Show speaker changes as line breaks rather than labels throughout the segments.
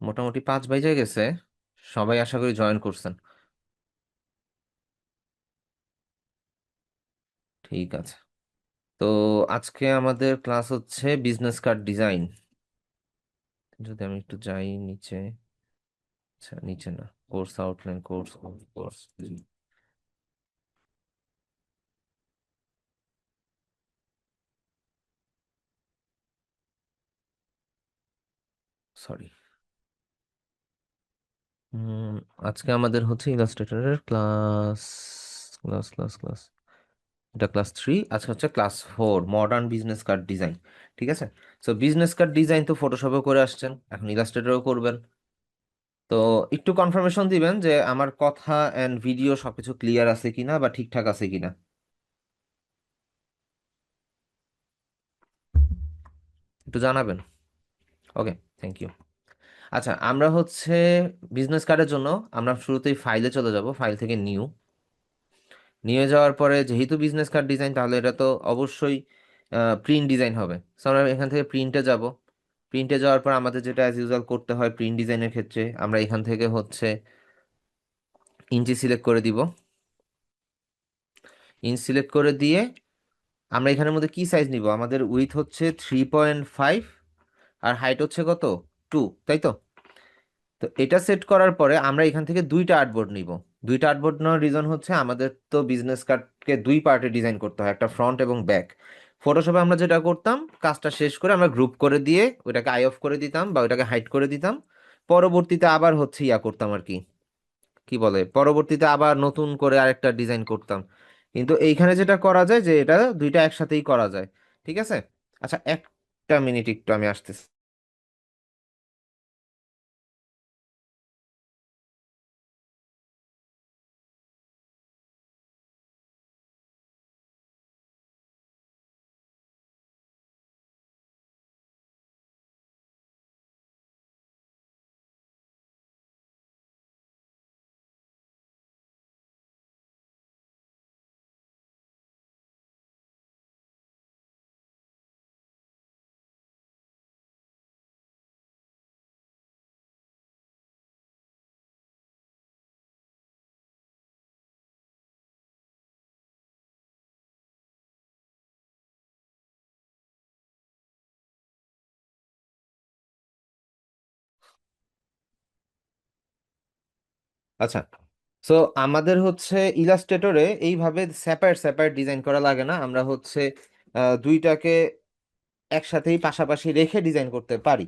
মোটামুটি 5 বেজে গেছে। সবাই আশা করি জয়েন করছেন। ঠিক আছে। তো আজকে আমাদের ক্লাস হচ্ছে বিজনেস কার্ড ডিজাইন। যদি আমি একটু যাই নিচে। আচ্ছা, নিচে না, course outline, course course. Sorry. আজকে আমাদের হচ্ছে ইলাস্ট্রেটরের ক্লাস ক্লাস ক্লাস ক্লাস এটা ক্লাস 3। আজকে হচ্ছে class 4, modern business card design. ঠিক আছে। সো বিজনেস কার্ড ডিজাইন তো ফটোশপেও করে আসছেন, এখন ইলাস্ট্রেটরও করবেন। তো একটু কনফার্মেশন দিবেন যে আমার কথা এন্ড ভিডিও সবকিছু ক্লিয়ার আছে কিনা বা ঠিকঠাক আছে কিনা। একটু জানাবেন। ওকে, থ্যাংক ইউ। আচ্ছা, আমরা হচ্ছে বিজনেস কার্ডের জন্য আমরা শুরুতেই ফাইলে চলে যাব, ফাইল থেকে নিউ। নিয়ে যাওয়ার পরে যেহেতু বিজনেস কার্ড ডিজাইন, তাহলে এটা তো অবশ্যই প্রিন্ট ডিজাইন হবে। সো আমরা এখান থেকে প্রিন্টে যাব। প্রিন্টে যাওয়ার পর আমাদের যেটা অ্যাজ ইউজুয়াল করতে হয় প্রিন্ট ডিজাইনের ক্ষেত্রে, আমরা এখান থেকে হচ্ছে ইঞ্চি সিলেক্ট করে দিব। ইঞ্চ সিলেক্ট করে দিয়ে আমরা এখানের মধ্যে কি সাইজ নিব, আমাদের উইথ হচ্ছে 3.5 আর হাইট হচ্ছে কত, 2, তাই তো? তো এটা সেট করার পরে আমরা এখান থেকে দুইটা আর্টবোর্ড নিব। দুইটা আর্টবোর্ড নেওয়ার রিজন হচ্ছে আমাদের তো বিজনেস কার্ডকে দুই পার্টে ডিজাইন করতে হয়, একটা ফ্রন্ট এবং ব্যাক। ফটোশপে আমরা যেটা করতাম, কাজটা শেষ করে আমরা গ্রুপ করে দিয়ে ওইটাকে আই অফ করে দিতাম বা ওইটাকে হাইড করে দিতাম। পরবর্তীতে আবার হচ্ছে ইয়া করতাম আর কি, কি বলে, পরবর্তীতে আবার নতুন করে আরেকটা ডিজাইন করতাম। কিন্তু এইখানে যেটা করা যায় যে এটা দুইটা একসাথেই করা যায়। ঠিক আছে। আচ্ছা, একটা মিনিট, একটু আমি আসতেছি। আচ্ছা, সো আমাদের হচ্ছে ইলাস্ট্রেটরে এইভাবে সেপারেট সেপারেট ডিজাইন করা লাগে না, আমরা হচ্ছে দুইটাকে একসাথেই পাশাপাশি রেখে ডিজাইন করতে পারি।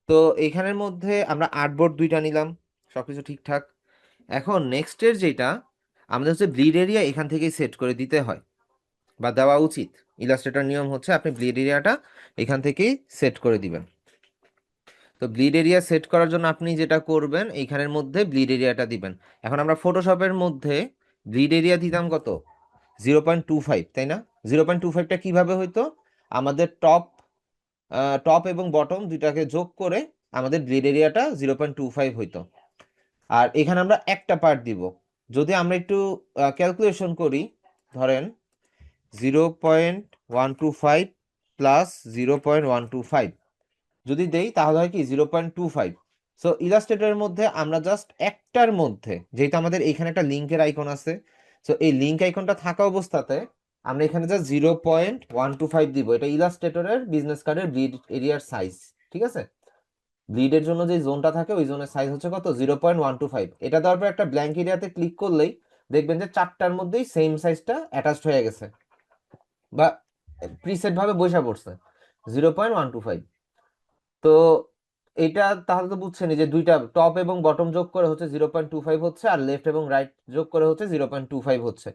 তো এইখানের মধ্যে আমরা আর্টবোর্ড দুইটা নিলাম, সবকিছু ঠিকঠাক। এখন নেক্সটের যেটা, আমাদের হচ্ছে ব্লিড এরিয়া এখান থেকেই সেট করে দিতে হয় বা দেওয়া উচিত। ইলাস্ট্রেটর নিয়ম হচ্ছে আপনি ব্লিড এরিয়াটা এখান থেকেই সেট করে দিবেন। তো ব্লিড এরিয়া সেট করার জন্য আপনি যেটা করবেন, এইখানের মধ্যে ব্লিড এরিয়াটা দিবেন। এখন আমরা ফটোশপের মধ্যে ব্লিড এরিয়া দিতাম কত, 0.25, তাই না? 0.25টা কিভাবে হইতো, আমাদের টপ টপ এবং বটম দুইটাকে যোগ করে আমাদের ব্লিড এরিয়াটা 0.25 হইতো। আর এখানে আমরা একটা পার্ট দিব। যদি আমরা একটু ক্যালকুলেশন করি, ধরেন 0.125 প্লাস 0.125 যদি দেই, তাহলে হয় কি 0.25। সো ইলাস্ট্রেটরের মধ্যে আমরা জাস্ট একটার মধ্যে, যেহেতু আমাদের এইখানে একটা লিঙ্কের আইকন আছে, সো এই লিঙ্ক আইকনটা থাকা অবস্থাতে আমরা এখানে জাস্ট 0.125 দিব। এটা ইলাস্ট্রেটরের বিজনেস কার্ডের ব্লিড এরিয়ার সাইজ। ঠিক আছে। ব্লিডের জন্য যে জোনটা থাকে ওই জোনের সাইজ হচ্ছে কত, 0.125। এটা দেওয়ার পর একটা ব্ল্যাঙ্ক এরিয়াতে ক্লিক করলেই দেখবেন যে চারটার মধ্যেই সেম সাইজটা অ্যাটাচড হয়ে গেছে বা প্রিসেট ভাবে বসে পড়ছে, 0.125। তো এটা তাহলে তো বুঝছেনই যে দুইটা টপ এবং বটম যোগ করে হচ্ছে 0.25 হচ্ছে, আর লেফট এবং রাইট যোগ করে হচ্ছে 0.25 হচ্ছে।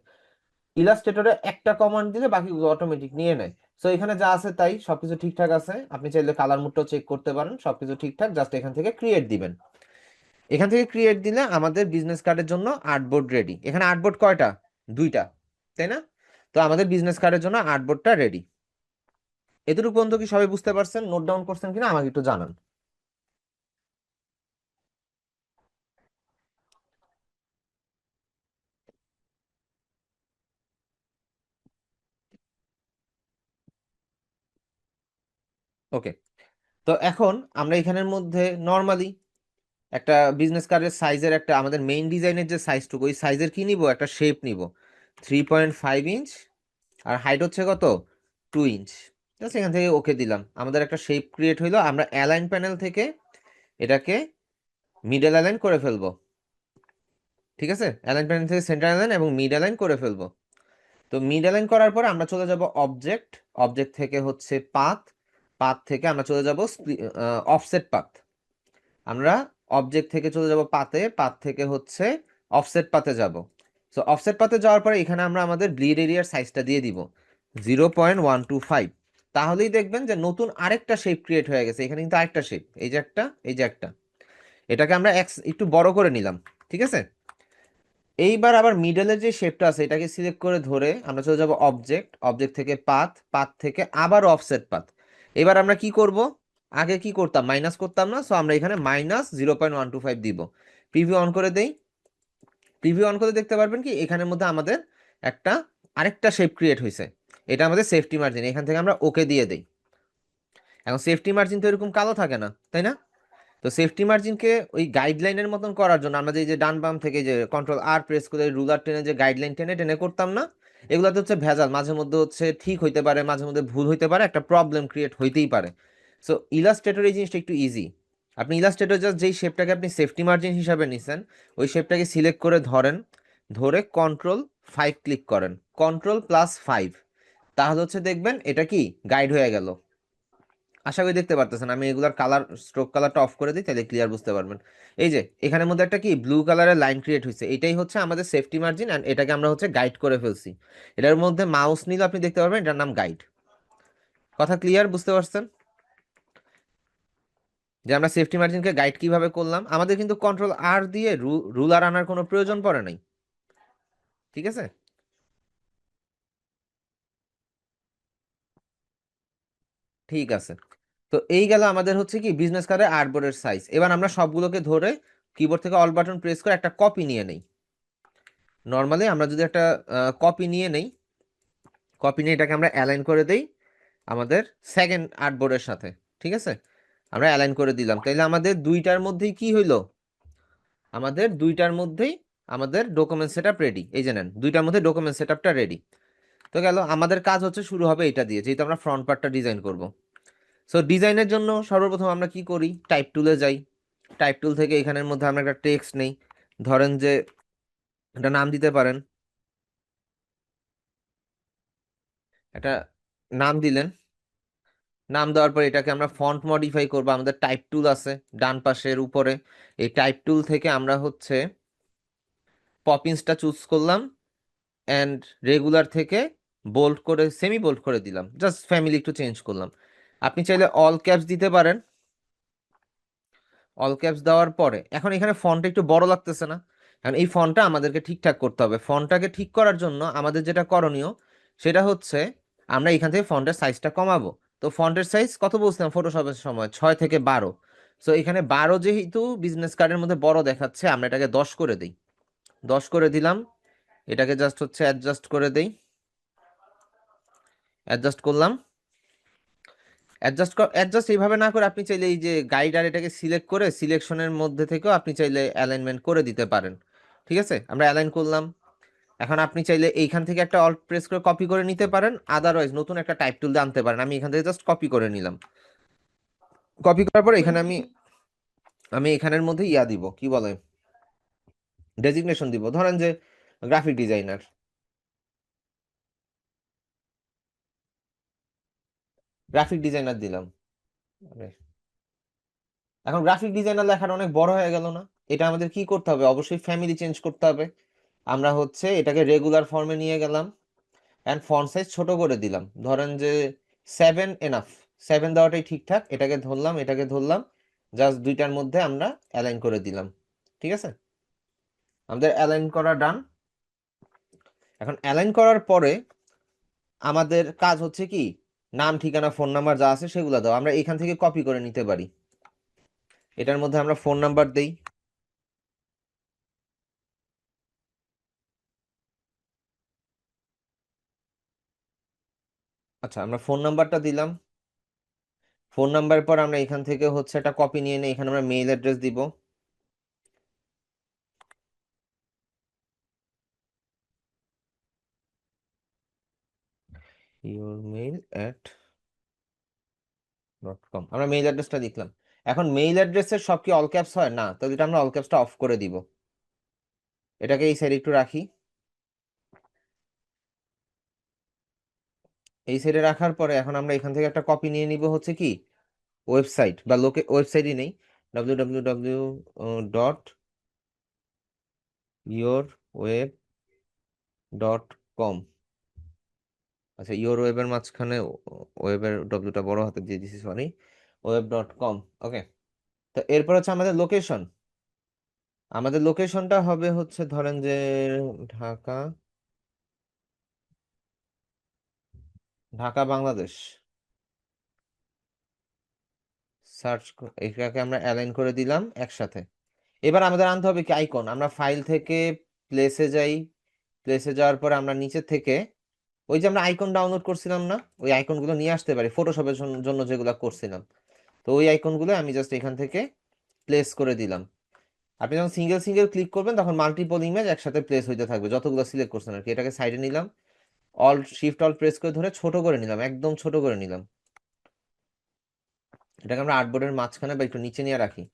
ইলাস্ট্রেটরে একটা কমান্ড দিলে বাকিগুলো অটোমেটিক নিয়ে নেয়। সো এখানে যা আছে তাই, সবকিছু ঠিকঠাক আছে। আপনি চাইলে কালার মুডটাও চেক করতে পারেন, সবকিছু ঠিকঠাক। জাস্ট এখান থেকে ক্রিয়েট দিবেন। এখান থেকে ক্রিয়েট দিলে আমাদের বিজনেস কার্ডের জন্য আর্টবোর্ড রেডি। এখানে আর্টবোর্ড কয়টা, দুইটা, তাই না? তো আমাদের বিজনেস কার্ডের জন্য আর্টবোর্ডটা রেডি। এতটুকু পর্যন্ত কি সবাই বুঝতে পারছেন? নোট ডাউন করছেন কিনা আমাকে একটু জানান। ওকে। তো এখন আমরা এখানের মধ্যে নর্মালি একটা বিজনেস কার্ডের সাইজের একটা আমাদের মেইন ডিজাইনের যে সাইজটুকু ওই সাইজের কি নিব, একটা শেপ নিব 3.5 ইঞ্চ, আর হাইট হচ্ছে কত, 2 ইঞ্চ। জাস্ট এখান থেকে ওকে দিলাম, আমাদের একটা শেপ ক্রিয়েট হইলো। আমরা অ্যালাইন প্যানেল থেকে এটাকে মিডল অ্যালাইন করে ফেলবো। ঠিক আছে, অ্যালাইন প্যানেল থেকে সেন্টার অ্যালাইন এবং মিড অ্যালাইন করে ফেলবো। তো মিড অ্যালাইন করার পরে আমরা চলে যাব অবজেক্ট, অবজেক্ট থেকে হচ্ছে পাথ, পাথ থেকে আমরা চলে যাব অফসেট পাথ। আমরা অবজেক্ট থেকে চলে যাব পাতে, পাত থেকে হচ্ছে অফসেট পাতে যাব। সো অফসেট পাতে যাওয়ার পরে এখানে আমরা আমাদের ব্লিড এরিয়ার সাইজটা দিয়ে দিব 0.125। তাহলেই দেখবেন যে নতুন আরেকটা শেপ ক্রিয়েট হয়ে গেছে। এখানে কিন্তু আরেকটা শেপ, এই যে একটা, এই যে একটা, এটাকে আমরা একটু বড় করে নিলাম। ঠিক আছে, এইবার আবার মিডলের যে শেপটা আছে এটাকে সিলেক্ট করে ধরে আমরা চলে যাব অবজেক্ট, অবজেক্ট থেকে পাথ, পাথ থেকে আবার অফসেট পাথ। এবার আমরা কি করব, আগে কি করতাম, মাইনাস করতাম না, সো আমরা এখানে -0.125 দিব। প্রিভিউ অন করে দেই, প্রিভিউ অন করে দেখতে পারবেন কি এখানের মধ্যে আমাদের একটা আরেকটা শেপ ক্রিয়েট হয়েছে। এটা আমাদের সেফটি মার্জিন, এখান থেকে আমরা ওকে দিয়ে দেই। এখন সেফটি মার্জিন তো এরকম কালো থাকে না, তাই না? তো সেফটি মার্জিনকে ওই গাইডলাইনের মতন করার জন্য আমরা যে ডান বাম থেকে যে Ctrl+R প্রেস করে রুলার টেনে যে গাইডলাইন টেনে টেনে করতাম না, এগুলাতে হচ্ছে ভেজাল, মাঝে মধ্যে হচ্ছে ঠিক হইতে পারে, মাঝে মধ্যে ভুল হইতে পারে, একটা প্রবলেম ক্রিয়েট হইতেই পারে। সো ইলাস্ট্রেটর এই জিনিসটা একটু ইজি। আপনি ইলাস্ট্রেটর জাস্ট যেই শেপটাকে আপনি সেফটি মার্জিন হিসাবে নিছেন ওই শেপটাকে সিলেক্ট করে ধরেন, ধরে Ctrl+5 ক্লিক করেন, Ctrl+5, তাহলে হচ্ছে দেখবেন এটা কি গাইড হয়ে গেল। আশা করি দেখতে পারতেছেন, আমি এগুলার কালার, স্ট্রোক কালারটা অফ করে দিই, তাহলে ক্লিয়ার বুঝতে পারবেন। এই যে এখানের মধ্যে একটা কি ব্লু কালারের লাইন ক্রিয়েট হয়েছে, এটাই হচ্ছে আমাদের সেফটি মার্জিন, অ্যান্ড এটাকে আমরা হচ্ছে গাইড করে ফেলছি। এটার মধ্যে মাউস নিলে আপনি দেখতে পারবেন এটার নাম গাইড। কথা ক্লিয়ার বুঝতে পারছেন যে আমরা সেফটি মার্জিনকে গাইড কিভাবে করলাম? আমাদের কিন্তু Ctrl+R দিয়ে রুলার আনার কোনো প্রয়োজন পড়ে নাই। ঠিক আছে, ঠিক আছে। তো এই গেল আমাদের হচ্ছে কি বিজনেস কার্ডের আর্টবোর্ডের সাইজ। এবার আমরা সবগুলোকে ধরে কিবোর্ড থেকে অল বাটন প্রেস করে একটা কপি নিয়ে নেই। নর্মালি আমরা যদি একটা কপি নিয়ে নেই, কপি নিয়ে এটাকে আমরা অ্যালাইন করে দেই আমাদের সেকেন্ড আর্টবোর্ডের সাথে। ঠিক আছে, আমরা অ্যালাইন করে দিলাম, তাইলে আমাদের দুইটার মধ্যেই কি হইলো, আমাদের দুইটার মধ্যেই আমাদের ডকুমেন্ট সেটআপ রেডি। এই যে নেন, দুইটার মধ্যে ডকুমেন্ট সেটআপটা রেডি। তো গেল, আমাদের কাজ হচ্ছে শুরু হবে এটা দিয়ে, যেহেতু আমরা ফ্রন্ট পার্টটা ডিজাইন করব। সো ডিজাইনের জন্য সর্বপ্রথম আমরা কি করি, টাইপ টুলে যাই। টাইপ টুল থেকে এখানের মধ্যে আমরা একটা টেক্সট নেই, ধরেন যে একটা নাম দিতে পারেন, একটা নাম দিলেন। নাম দেওয়ার পর এটাকে আমরা ফন্ট মডিফাই করব, আমাদের টাইপ টুল আছে ডান পাশের উপরে। এই টাইপ টুল থেকে আমরা হচ্ছে পপিন্সটা চুজ করলাম, অ্যান্ড রেগুলার থেকে বোল্ড করে সেমি বোল্ড করে দিলাম, জাস্ট ফ্যামিলি একটু চেঞ্জ করলাম। আপনি চাইলে অল ক্যাপস দিতে পারেন। অল ক্যাপস দেওয়ার পরে এখন এখানে ফন্টটা একটু বড় লাগতেছে না? এখন এই ফন্টটা আমাদেরকে ঠিকঠাক করতে হবে। ফন্টটাকে ঠিক করার জন্য আমাদের যেটা করণীয় সেটা হচ্ছে আমরা এখান থেকে ফন্টের সাইজটা কমাবো। তো ফন্টের সাইজ কত বলছিলাম ফটোশপের সময়, 6 থেকে 12। সো এখানে 12 যেহেতু বিজনেস কার্ডের মধ্যে বড় দেখাচ্ছে, আমরা এটাকে 10 করে দিই। 10 করে দিলাম, এটাকে জাস্ট হচ্ছে অ্যাডজাস্ট করে দেই, অ্যাডজাস্ট করলাম। অ্যাডজাস্ট এইভাবে না করে আপনি চাইলে এই যে গাইড আর এটাকে সিলেক্ট করে সিলেকশনের মধ্যে থেকেও আপনি চাইলে অ্যালাইনমেন্ট করে দিতে পারেন। ঠিক আছে, আমরা অ্যালাইন করলাম। এখন আপনি চাইলে এইখান থেকে একটা অল্ট প্রেস করে কপি করে নিতে পারেন, আদারওয়াইজ নতুন একটা টাইপ টুল দিয়ে আনতে পারেন। আমি এখান থেকে জাস্ট কপি করে নিলাম। কপি করার পরে এখানে আমি আমি এখানের মধ্যে ইয়া দিব, কি বলে, ডেজিগনেশন দিব, ধরেন যে গ্রাফিক ডিজাইনার, গ্রাফিক ডিজাইনার দিলাম। আরে, এখন গ্রাফিক ডিজাইনার লেখাটা অনেক বড় হয়ে গেল না? এটা আমাদের কি করতে হবে, অবশ্যই ফ্যামিলি চেঞ্জ করতে হবে। আমরা হচ্ছে এটাকে রেগুলার ফর্মে নিয়ে গেলাম, অ্যান্ড ফন্ট সাইজ ছোট করে দিলাম, ধরেন যে 7 এনাফ, 7 দেওয়াটাই ঠিকঠাক। এটাকে ধরলাম, এটাকে ধরলাম, জাস্ট দুইটার মধ্যে আমরা অ্যালাইন করে দিলাম। ঠিক আছে, আমাদের অ্যালাইন করা ডান। এখন অ্যালাইন করার পরে আমাদের কাজ হচ্ছে কি, নাম ঠিকানা ফোন নাম্বার যা আছে সেগুলো দাও, আমরা এখান থেকে কপি করে নিতে পারি। এটার মধ্যে আমরা ফোন নাম্বার দেই। আচ্ছা, আমরা ফোন নাম্বারটা দিলাম। ফোন নাম্বার পর আমরা এখান থেকে হচ্ছে একটা কপি নিয়ে নিই, এখানে আমরা মেইল অ্যাড্রেস দিব। yourmail@.com, আমরা মেইল অ্যাড্রেসটা লিখলাম। এখন মেইল অ্যাড্রেসের সব কি অল ক্যাপস হয় না, তো এটা আমরা অল ক্যাপসটা অফ করে দিব। এটাকে এই সাইডে একটু রাখি। এই সাইডে রাখার পরে এখন আমরা এখান থেকে একটা কপি নিয়ে নিব, হচ্ছে কি ওয়েবসাইট বা ওয়েবসাইটই নেই, www.yourweb.com। আচ্ছা, ইওর ওয়েবের মাঝখানে ওয়েবের ডব্লিউটা বড় হাতে দিয়ে দিছি, সরি, web.com। ওকে, তো এরপর হচ্ছে আমাদের লোকেশন। আমাদের লোকেশনটা হবে হচ্ছে ধরেন যে ঢাকা, ঢাকা বাংলাদেশ। এটাকে আমরা অ্যালাইন করে দিলাম একসাথে। এবার আমাদের আনতে হবে কি আইকন। আমরা ফাইল থেকে প্লেসে যাই, প্লেসে যাওয়ার পরে আমরা নিচে থেকে ওই যে আমরা আইকন ডাউনলোড করছিলাম না, ওই আইকনগুলো নিয়ে আসতে পারি, ফটোশপের জন্য যেগুলো করছিলাম। তো ওই আইকনগুলো আমি জাস্ট এখান থেকে প্লেস করে দিলাম। আপনি যখন সিঙ্গেল সিঙ্গেল ক্লিক করবেন তখন মাল্টিপল ইমেজ একসাথে প্লেস হইতে থাকবে, যতগুলো সিলেক্ট করছেন আর কি। এটাকে সাইডে নিলাম, শিফট অল প্রেস করে ধরে ছোট করে নিলাম, একদম ছোট করে নিলাম। এটাকে আমরা আর্টবোর্ডের মাঝখানে বা একটু নিচে নিয়ে রাখি।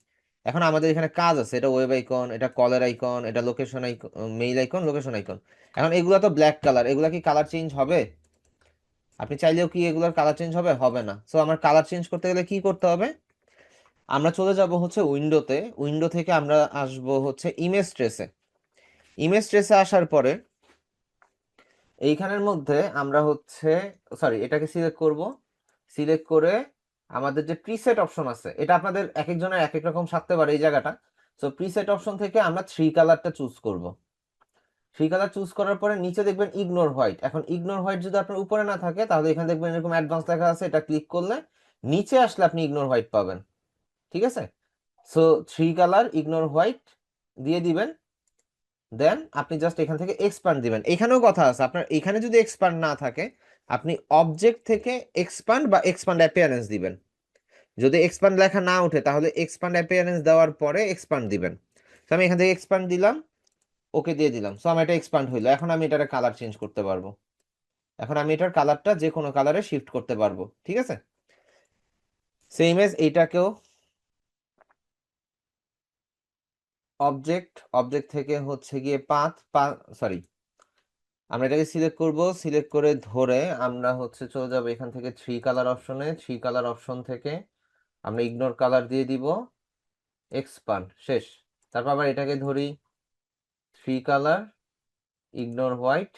এখন আমাদের এখানে কাজ আছে, এটা ওয়েব আইকন, এটা কলার আইকন, এটা location icon, mail icon, location icon. এখন এগুলো তো ব্ল্যাক কালার, এগুলা কি কালার চেঞ্জ হবে? আপনি চাইলেও কি এগুলোর কালার চেঞ্জ হবে? হবে না। সো আমার কালার চেঞ্জ করতে গেলে কি করতে হবে? আমরা চলে যাব হচ্ছে উইন্ডোতে, উইন্ডো থেকে আমরা আসব হচ্ছে ইমেজ ট্রেসে। ইমেজ ট্রেসে আসার পরে এইখানের মধ্যে আমরা হচ্ছে, সরি, এটাকে সিলেক্ট করব। সিলেক্ট করে আমাদের যে প্রিসেট অপশন আছে, এটা আপনাদের এক একজনের এক এক রকম থাকতে পারে এই জায়গাটা। সো প্রিসেট অপশন থেকে আমরা থ্রি কালারটা চুজ করব। থ্রি কালার চুজ করার পরে নিচে দেখবেন ইগনোর হোয়াইট। এখন ইগনোর হোয়াইট যদি আপনার উপরে না থাকে তাহলে এখানে দেখবেন এরকম অ্যাডভান্স লেখা আছে, এটা ক্লিক করলে নিচে আসলে আপনি ইগনোর হোয়াইট পাবেন। ঠিক আছে, so three colour ignore white দিয়ে দিবেন। দেন আপনি জাস্ট এখান থেকে এক্সপান্ড দিবেন। এখানেও কথা আছে, আপনার এখানে যদি এক্সপান্ড না থাকে আপনি অবজেক্ট থেকে এক্সপান্ড বা এক্সপান্ড অ্যাপিয়ারেন্স দিবেন। যদি এক্সপান্ড লেখা না ওঠে তাহলে এক্সপান্ড অ্যাপিয়ারেন্স দেওয়ার পরে এক্সপান্ড দিবেন। তো আমি এখান থেকে এক্সপান্ড দিলাম, ওকে দিয়ে দিলাম। সো আমার এটা এক্সপান্ড হইলো। এখন আমি এটার কালার চেঞ্জ করতে পারবো। এখন আমি এটার কালারটা যে কোনো কালারে শিফট করতে পারবো। ঠিক আছে, সেম এজ এইটাকেও অবজেক্ট, অবজেক্ট থেকে হচ্ছে গিয়ে পাথ, সরি, আমরা এটাকে সিলেক্ট করব। সিলেক্ট করে ধরে আমরা হচ্ছে চলে যাব এখান থেকে থ্রি কালার অপশনে। থ্রি কালার অপশন থেকে আমরা ইগনোর কালার দিয়ে দিব, এক্সপান্ড, শেষ। তারপর আবার এটাকে ধরি, three colour ignore white,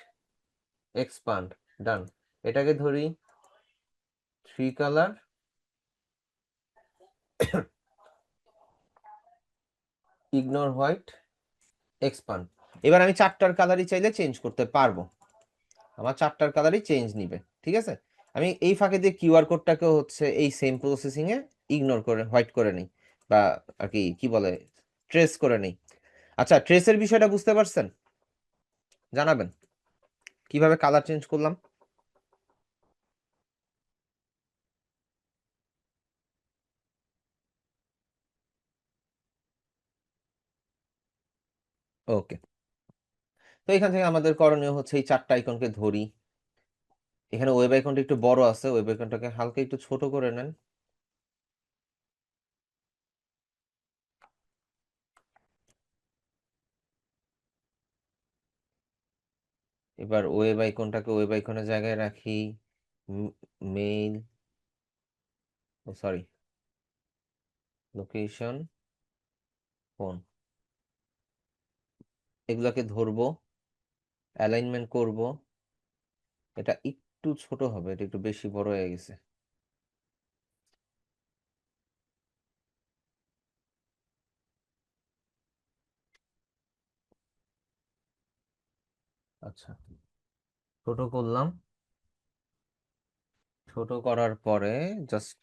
expand, done. এটাকে ধরি, three colour ignore white, expand. এবার আমি চারটার কালারই চাইলে চেঞ্জ করতে পারবো, আমার চারটার কালারই চেঞ্জ নিবে। ঠিক আছে, আমি এই ফাঁকে দিয়ে কিউআর কোডটাকে হচ্ছে এই সেম প্রসেসিং এ ইগনোর করে হোয়াইট করে নিই, বা আর কি কি বলে, ট্রেস করে নিই। আচ্ছা, ট্রেসের বিষয়টা বুঝতে পারছেন? জানাবেন কিভাবে কালার চেঞ্জ করলাম। ওকে, তো এখান থেকে আমাদের করণীয় হচ্ছে এই চারটা আইকনকে ধরি। এখানে ওয়েব আইকনটা একটু বড় আছে, ওয়েব আইকনটাকে হালকা একটু ছোট করে নেন। এবার ওয়েব আইকনটাকে ওয়েব আইকনের জায়গায় রাখি। মেইল, ও সরি, লোকেশন, ফোন, এগুলাকে ধরবো, অ্যালাইনমেন্ট করব। এটা একটু ছোট হবে, এটা একটু বেশি বড় হয়ে গেছে। আচ্ছা, ছোট করলাম। ছোট করার পরে জাস্ট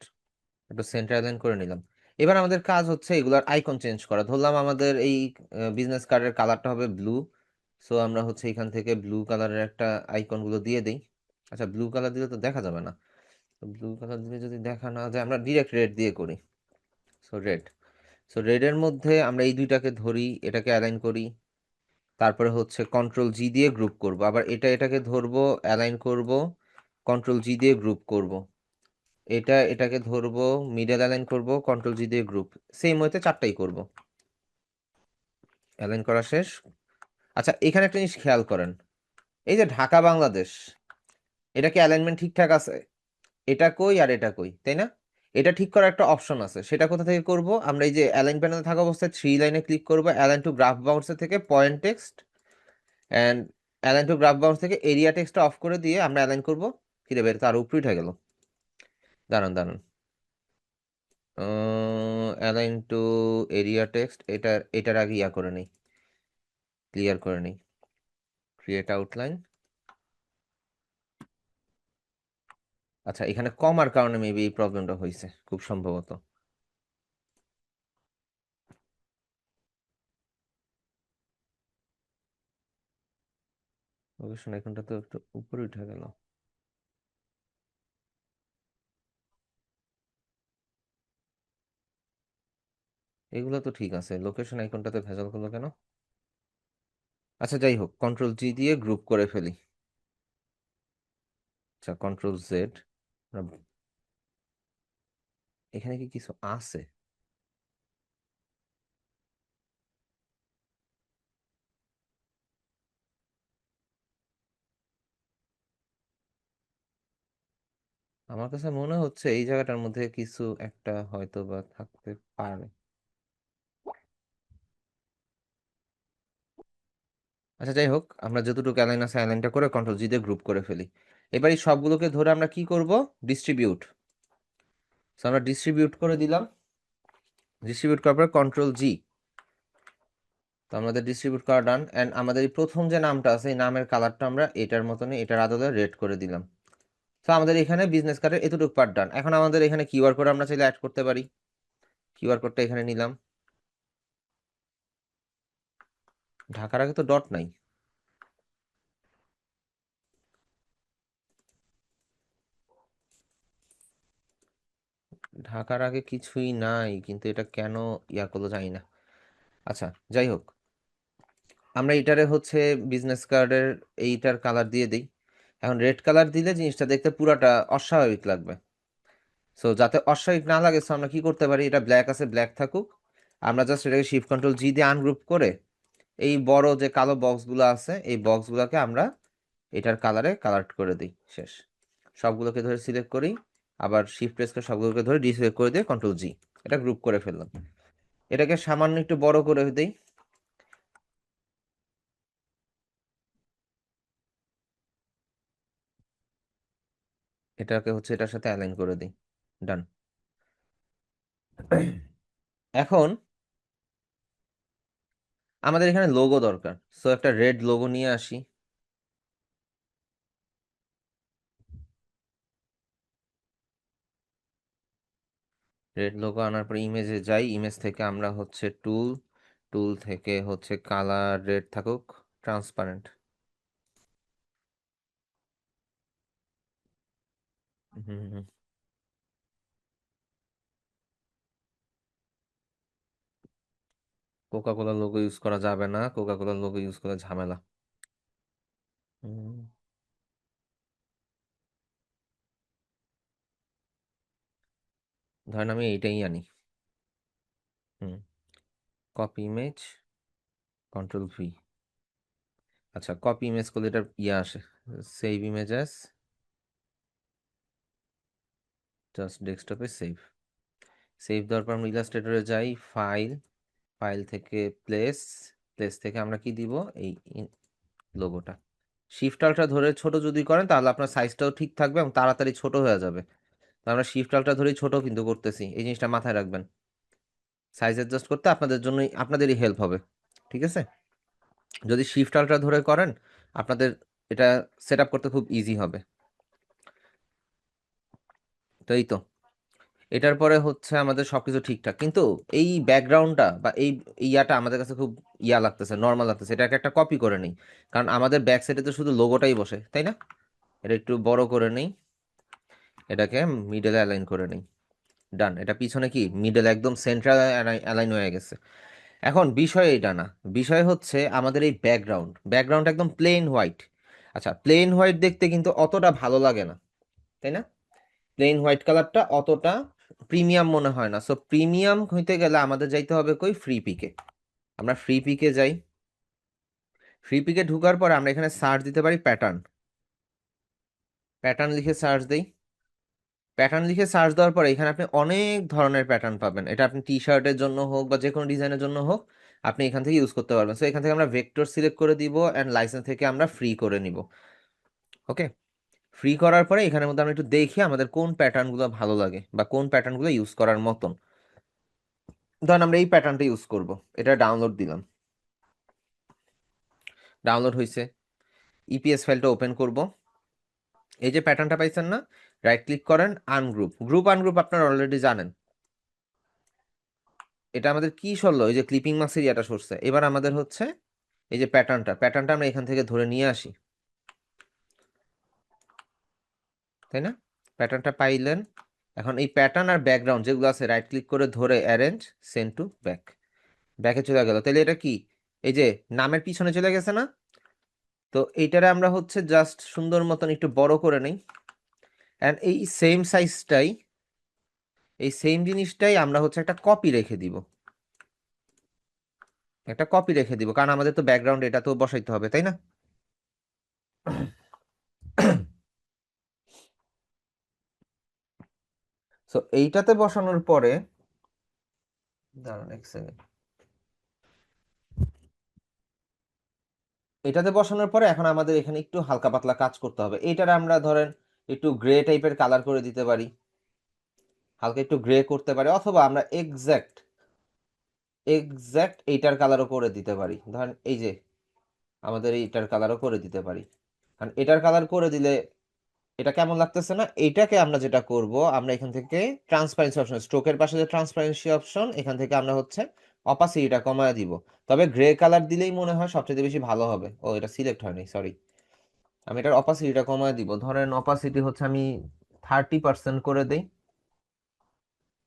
একটু সেন্টার অ্যালাইন করে নিলাম। এবার আমাদের কাজ হচ্ছে এগুলার আইকন চেঞ্জ করা। ধরলাম আমাদের এই বিজনেস কার্ডের কালারটা হবে ব্লু। সো আমরা হচ্ছে এখান থেকে ব্লু কালারের একটা আইকন গুলো দিয়ে দিই। আচ্ছা, ব্লু কালার দিলে তো দেখা যাবে না। ব্লু কালার দিলে যদি দেখা না যায় আমরা ডিরেক্ট রেড দিয়ে করি। সো রেড, সো রেডের মধ্যে আমরা এই দুইটাকে ধরি, এটাকে অ্যালাইন করি। তারপরে হচ্ছে কন্ট্রোল জি দিয়ে গ্রুপ করব, আবার এটাকে ধরবো, অ্যালাইন করব, কন্ট্রোল জি দিয়ে গ্রুপ করব। এটাকে ধরবো, মিডল অ্যালাইন করব, কন্ট্রোল জি দিয়ে গ্রুপ, সেম ওয়েতে চারটাই করব। অ্যালাইন করা শেষ। আচ্ছা, এখানে একটা জিনিস খেয়াল করেন, এই যে ঢাকা বাংলাদেশ, এটা কি অ্যালাইনমেন্ট ঠিকঠাক আছে? এটা কই আর এটা কই, তাই না? এটা ঠিক করার একটা অপশন আছে, সেটা কোথা থেকে করব? আমরা এই যে অ্যালাইন প্যানেলে থাকা অবস্থায় থ্রি লাইনে ক্লিক করব, অ্যালাইন টু গ্রাফ বাউন্ডস থেকে point text, and align two graph bounds থেকে এরিয়া টেক্সটটা অফ করে দিয়ে আমরা অ্যালাইন করব। কি রে বের, তার উপরে উঠে গেল। দাঁড়ান দাঁড়ান, অ্যালাইন টু এরিয়া টেক্সট, এটার আগে ইয়া করে নেই, ক্লিয়ার করে নেই, ক্রিয়েট আউটলাইন। আচ্ছা, এখানে কমার কারণে মেবি এই প্রবলেমটা হয়েছে খুব সম্ভবত। লোকেশন আইকনটা তো একটু উপরে উঠে গেল। এগুলো তো ঠিক আছে, লোকেশন আইকনটাতে ভেজাল করলো কেন? আচ্ছা যাই হোক, কন্ট্রোল জি দিয়ে গ্রুপ করে ফেলি। আচ্ছা, কন্ট্রোল জেড। এখানে কি কিছু আছে? আমার কাছে মনে হচ্ছে এই জায়গাটার মধ্যে কিছু একটা হয়তো বা থাকতে পারে। আচ্ছা যাই হোক, আমরা যতটুকু অ্যালাইন আছে অ্যালাইনটা করে কন্ট্রোল জি দিয়ে গ্রুপ করে ফেলি। এবার এই সবগুলোকে ধরে আমরা কি করব? ডিস্ট্রিবিউট। আমরা ডিস্ট্রিবিউট করে দিলাম, ডিস্ট্রিবিউট করার পর কন্ট্রোল জি। তো আমাদের ডিস্ট্রিবিউট করা ডান, অ্যান্ড আমাদের এই প্রথম যে নামটা আছে এই নামের কালারটা আমরা এটার মতনই, এটার আদলে রেড করে দিলাম। তো আমাদের এখানে বিজনেস কার্ডের এতটুকু পার্ট ডান। এখন আমাদের এখানে কিউআর কোড আমরা চাইলে অ্যাড করতে পারি। কিউআর কোডটা এখানে নিলাম। ঢাকার আগে তো ডট নাই। ঢাকার আগে কিছুই নাই, কিন্তু এটা কেন ইয়া করলো জানি না। আচ্ছা যাই হোক, আমরা এটারে হচ্ছে বিজনেস কার্ডের এইটার কালার দিয়ে দিই। এখন রেড কালার দিলে জিনিসটা দেখতে পুরাটা অস্বাভাবিক লাগবে। সো যাতে অস্বাভাবিক না লাগে, সো আমরা কি করতে পারি, এটা ব্ল্যাক আছে, ব্ল্যাক থাকুক। আমরা জাস্ট এটাকে শিফট কন্ট্রোল জি দিয়ে আনগ্রুপ করে এই বড় যে কালো বক্সগুলো আছে এই বক্সগুলোকে আমরা এটার কালারে কালার করে দিই। শেষ। সবগুলোকে ধরে সিলেক্ট করি, আবার শিফট প্রেস করে সবগুলোকে ধরে ডিসিলেক্ট করে দিয়ে কন্ট্রোল জি, এটা গ্রুপ করে ফেললাম। এটাকে সামান্য একটু বড় করে দিই। এটাকে হচ্ছে এটার সাথে অ্যালাইন করে দিই। ডান। এখন আমাদের এখানে লোগো দরকার, সো একটা রেড লোগো নিয়ে আসি। রেড লোগো আনার পর ইমেজে যাই, ইমেজ থেকে আমরা হচ্ছে টুল, টুল থেকে হচ্ছে কালার রেড থাকুক, transparent. Coca Cola logo use করা যাবে না, কোকা কোলা লোগো ইউজ করে ঝামেলা। হুম, ধরেন আমি এইটাই আনি। হুম, কপি ইমেজ, কন্ট্রোল ভি। আচ্ছা, কপি ইমেজ করলে এটা ইয়ে আসে, সেভ ইমেজ অ্যাজ, জাস্ট ডেস্কটপে সেভ। সেভ দেওয়ার পর আমরা ইলাস্ট্রেটরে যাই, ফাইল, ফাইল থেকে প্লেস, প্লেস থেকে আমরা কি দিব, এই লোগোটা। শিফট আলট্রা ধরে ছোট যদি করেন তাহলে আপনার সাইজটাও ঠিক থাকবে এবং তাড়াতাড়ি ছোট হয়ে যাবে। তো আমরা শিফট আলট্রা ধরেই ছোট কিন্তু করতেছি, এই জিনিসটা মাথায় রাখবেন। সাইজ অ্যাডজাস্ট করতে আপনাদের জন্যই, আপনাদেরই হেল্প হবে। ঠিক আছে? যদি শিফট আলট্রা ধরে করেন আপনাদের এটা সেট আপ করতে খুব ইজি হবে। তো এই তো, এটার পরে হচ্ছে আমাদের সবকিছু ঠিকঠাক, কিন্তু এই ব্যাকগ্রাউন্ডটা বা এই ইয়াটা আমাদের কাছে খুব ইয়া লাগতেছে, নর্মাল লাগতেছে। এটাকে একটা কপি করে নেই, কারণ আমাদের ব্যাক সাইডে তো শুধু লোগোটাই বসে, তাই না? এটা একটু বড় করে নেই, এটাকে মিডলে অ্যালাইন করে নেই। ডান। এটা পিছনে কি মিডল একদম সেন্ট্রাল অ্যালাইন হয়ে গেছে। এখন বিষয় এটা না, বিষয় হচ্ছে আমাদের এই ব্যাকগ্রাউন্ড, ব্যাকগ্রাউন্ড একদম প্লেন হোয়াইট। আচ্ছা, প্লেন হোয়াইট দেখতে কিন্তু অতটা ভালো লাগে না। তাই না? প্লেন হোয়াইট কালারটা অতটা প্রিমিয়াম মনে হয় না। সো প্রিমিয়াম হইতে গেলে আমাদের যাইতে হবে কই, ফ্রি পিকে। আমরা ফ্রি পিকে যাই। ফ্রি পিকে ঢুকার পর আমরা এখানে সার্চ দিতে পারি প্যাটার্ন। প্যাটার্ন লিখে সার্চ দেই। প্যাটার্ন লিখে সার্চ দেওয়ার পরে এখানে আপনি অনেক ধরনের প্যাটার্ন পাবেন। এটা আপনি টি শার্টের জন্য হোক বা যে কোনো ডিজাইনের জন্য হোক, আপনি এখান থেকে ইউজ করতে পারবেন। সো এখান থেকে আমরা ভেক্টর সিলেক্ট করে দিব অ্যান্ড লাইসেন্স থেকে আমরা ফ্রি করে নিব। ওকে, ফ্রি করার পরে এখানের মধ্যে আমরা একটু দেখি আমাদের কোন প্যাটার্নগুলো ভালো লাগে বা কোন প্যাটার্নগুলো ইউজ করার মতন। ধরেন আমরা এই প্যাটার্নটা ইউজ করব। এটা ডাউনলোড দিলাম, ডাউনলোড হয়েছে। ইপিএস ফাইলটা ওপেন করব। এই যে প্যাটার্নটা পাইছেন না, রাইট ক্লিক করেন, আনগ্রুপ। গ্রুপ আনগ্রুপ আপনারা অলরেডি জানেন। এটা আমাদের কি সরলো, এই যে ক্লিপিং মার্কস এরিয়াটা সরছে। এবার আমাদের হচ্ছে এই যে প্যাটার্নটা আমরা এখান থেকে ধরে নিয়ে আসি, তাই না? প্যাটার্নটা পাইলেন। এখন এই প্যাটার্ন আর ব্যাকগ্রাউন্ড যেগুলো আছে, রাইট ক্লিক করে ধরে অ্যারেঞ্জ, সেন্ড টু ব্যাক। ব্যাকে চলে গেল। তাহলে এটা কি, এই যে নামের পিছনে চলে গেছে না? তো এইটারে আমরা হচ্ছে জাস্ট সুন্দর মতন একটু বড় করে নেই। অ্যান্ড এই সেম সাইজটাই, এই সেম জিনিসটাই আমরা হচ্ছে একটা কপি রেখে দিব। একটা কপি রেখে দিব, কারণ আমাদের তো ব্যাকগ্রাউন্ড এটা তো বসাইতে হবে, তাই না? সো এইটাতে বসানোর পরে, দাঁড়ান এক সেকেন্ড। এটাতে বসানোর পরে এখন আমাদের এখানে একটু হালকা পাতলা কাজ করতে হবে। এটার আমরা ধরেন একটু গ্রে টাইপের কালার করে দিতে পারি, হালকা একটু গ্রে করতে পারি, অথবা আমরা এক্সাক্ট এক্সাক্ট এইটার কালারও করে দিতে পারি। ধরেন এই যে আমাদের এইটার কালারও করে দিতে পারি। কারণ এটার কালার করে দিলে এটা কেমন লাগতেছে না? এইটাকে আমরা যেটা করব, আমরা এখান থেকে ট্রান্সপারেন্সি অপশন, স্ট্রোকের পাশে যে ট্রান্সপারেন্সি অপশন, এখান থেকে আমরা হচ্ছে অপাসিটিটা কমায় দিব। তবে গ্রে কালার দিলেই মনে হয় সবচেয়ে বেশি ভালো হবে। ও, এটা সিলেক্ট হয়নি, সরি। আমি এটার অপাসিটিটা কমায় দিব। ধরেন অপাসিটি হচ্ছে আমি 30% করে দেই।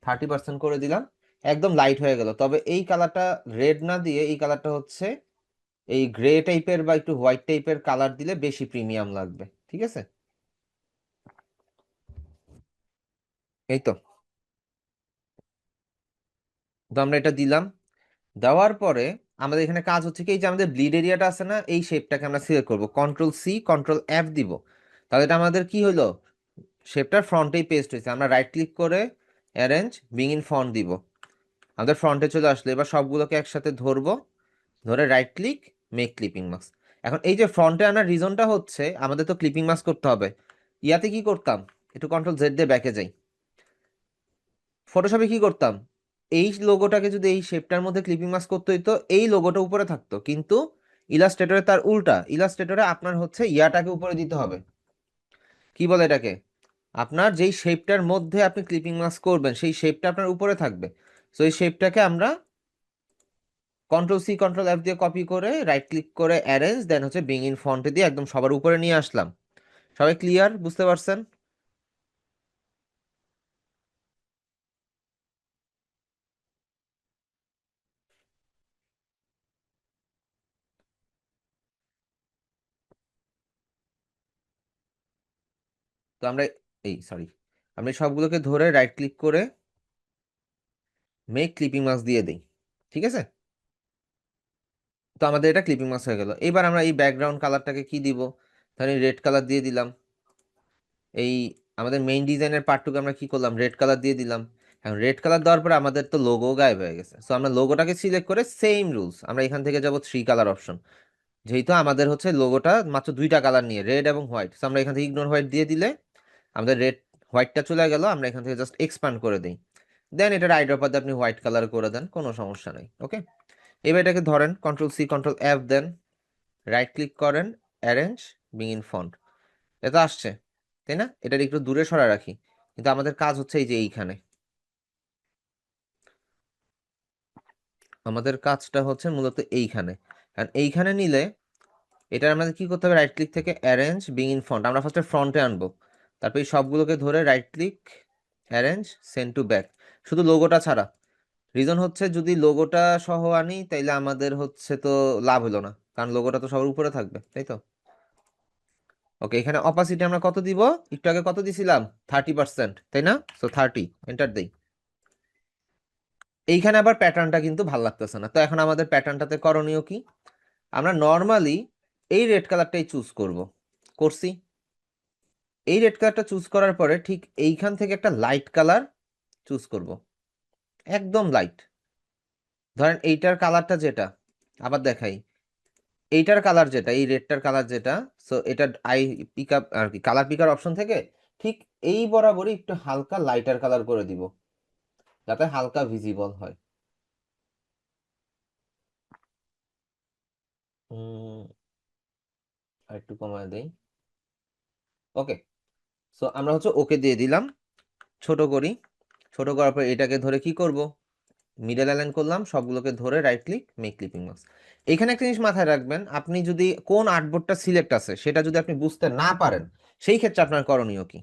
30% করে দিলাম। একদম লাইট হয়ে গেল। তবে এই কালারটা রেড না দিয়ে এই কালারটা হচ্ছে এই গ্রে টাইপের বা একটু হোয়াইট টাইপের কালার দিলে বেশি প্রিমিয়াম লাগবে। ঠিক আছে, এই তো। তো আমরা এটা দিলাম। দেওয়ার পরে আমাদের এখানে কাজ হচ্ছে কি, এই যে আমাদের ব্লিড এরিয়াটা আছে না, এই শেপটাকে আমরা সিলেক্ট করব, কন্ট্রোল সি কন্ট্রোল এফ দিব। তাহলে এটা আমাদের কি হলো, শেপটার ফ্রন্টেই পেস্ট হয়েছে। আমরা রাইট ক্লিক করে অ্যারেঞ্জ ব্রিং ইন ফন্ট দিব। আমাদের ফ্রন্টে চলে আসলো। এবার সবগুলোকে একসাথে ধরবো, ধরে right click, make clipping mask. এখন এই যে ফ্রন্টে আনার রিজনটা হচ্ছে আমাদের তো ক্লিপিং মাস্ক করতে হবে। ইয়াতে কি করতাম, একটু কন্ট্রোল জেড দিয়ে ব্যাকে যাই। ফটোশপে কি করতাম, এই লোগোটাকে যদি এই শেপটার মধ্যে ক্লিপিং মাস্ক করতে হইতো, এই লোগোটা উপরে থাকতো। কিন্তু ইলাস্ট্রেটরে তার উল্টা, ইলাস্ট্রেটরে আপনার হচ্ছে ইয়াটাকে উপরে দিতে হবে। কি বলে এটাকে, আপনার যেই শেপটার মধ্যে আপনি ক্লিপিং মাস্ক করবেন সেই শেপটা আপনার উপরে থাকবে। তো এই শেপটাকে আমরা কন্ট্রোল সি কন্ট্রোল এফ দিয়ে কপি করে রাইট ক্লিক করে অ্যারেঞ্জ, দেন হচ্ছে ব্রিং ইন ফন্টে দিয়ে একদম সবার উপরে নিয়ে আসলাম। সবাই ক্লিয়ার, বুঝতে পারছেন? তো আমরা এই সরি, আমরা এই সবগুলোকে ধরে রাইট ক্লিক করে মেক ক্লিপিং মাস্ক দিয়ে দিই। ঠিক আছে, তো আমাদের এটা ক্লিপিং মাস্ক হয়ে গেল। এবার আমরা এই ব্যাকগ্রাউন্ড কালারটাকে কি দিব, ধরেন রেড কালার দিয়ে দিলাম। এই আমাদের মেইন ডিজাইনের পার্টটুকু আমরা কি করলাম, রেড কালার দিয়ে দিলাম। এখন রেড কালার দেওয়ার পরে আমাদের তো লোগো গায়েব হয়ে গেছে। সো আমরা লোগোটাকে সিলেক্ট করে সেম রুলস, আমরা এখান থেকে যাব থ্রি কালার অপশন। যেহেতু আমাদের হচ্ছে লোগোটা মাত্র দুইটা কালার নিয়ে, রেড এবং হোয়াইট, সো আমরা এখান থেকে ইগনোর হোয়াইট দিয়ে দিলে আমাদের রেড হোয়াইটটা চলে গেল। আমরা এখান থেকে জাস্ট এক্সপান্ড করে দিই। দেন এটার আইড্রপার দিয়ে আপনি হোয়াইট কালার করে দেন, কোনো সমস্যা নেই। ওকে, এবার এটাকে ধরেন কন্ট্রোল সি কন্ট্রোল এফ দেন, রাইট ক্লিক করেন, অ্যারেঞ্জ, ব্রিং ইন ফন্ট। এটা আসছে, তাই না? এটার একটু দূরে সরা রাখি। কিন্তু আমাদের কাজ হচ্ছে এই যে এইখানে, আমাদের কাজটা হচ্ছে মূলত এইখানে। কারণ এইখানে নিলে এটা আমাদের কি করতে হবে, রাইট ক্লিক থেকে অ্যারেঞ্জ ব্রিং ইন ফন্ট, আমরা ফার্স্টে ফ্রন্টে আনবো। তারপর এই সবগুলোকে ধরে right click, arrange, send to back, শুধু লোগোটা ছাড়া। রিজন হচ্ছে যদি লোগোটা সহ আনি তাইলে আমাদের হচ্ছে তো লাভ হলো না, কারণ লোগোটা তো সবার উপরে থাকবে, তাই তো? ওকে, এখানে অপাসিটি আমরা কত দিব? একটু আগে কত দিছিলাম? 30%, তাই না? সো 30 এন্টার দেই। এইখানে আবার প্যাটার্নটা কিন্তু ভাল লাগতেছে না, তো এখন আমাদের প্যাটার্নটাতে করণীয় কি? আমরা নর্মালি এই রেড কালারটাই চুজ করছি। এই রেড কালারটা চুজ করার পরে ঠিক এইখান থেকে একটা লাইট কালার চুজ করব, একদম লাইট। ধরেন এইটার কালারটা যেটা, আবার দেখাই, এইটার কালার যেটা, এই রেডটার কালার যেটা, সো এটা আই পিক আপ আর কি, কালার পিকার অপশন থেকে ঠিক এই বরাবরই একটু হালকা লাইটার কালার করে দিব, যাতে হালকা ভিজিবল হয়। আর একটু কমায় দেই। ওকে, সো আমরা হচ্ছে ওকে দিয়ে দিলাম। ছোট করি, ছোট করার পর এটাকে ধরে কি করব? মিডল অ্যালাইন করলাম, সবগুলোকে ধরে right click, make clipping mask. এখানে একটা জিনিস মাথায় রাখবেন, আপনি যদি কোন আর্টবোর্ডটা সিলেক্ট আছে সেটা যদি আপনি বুঝতে না পারেন, সেই ক্ষেত্রে আপনার করণীয় কি?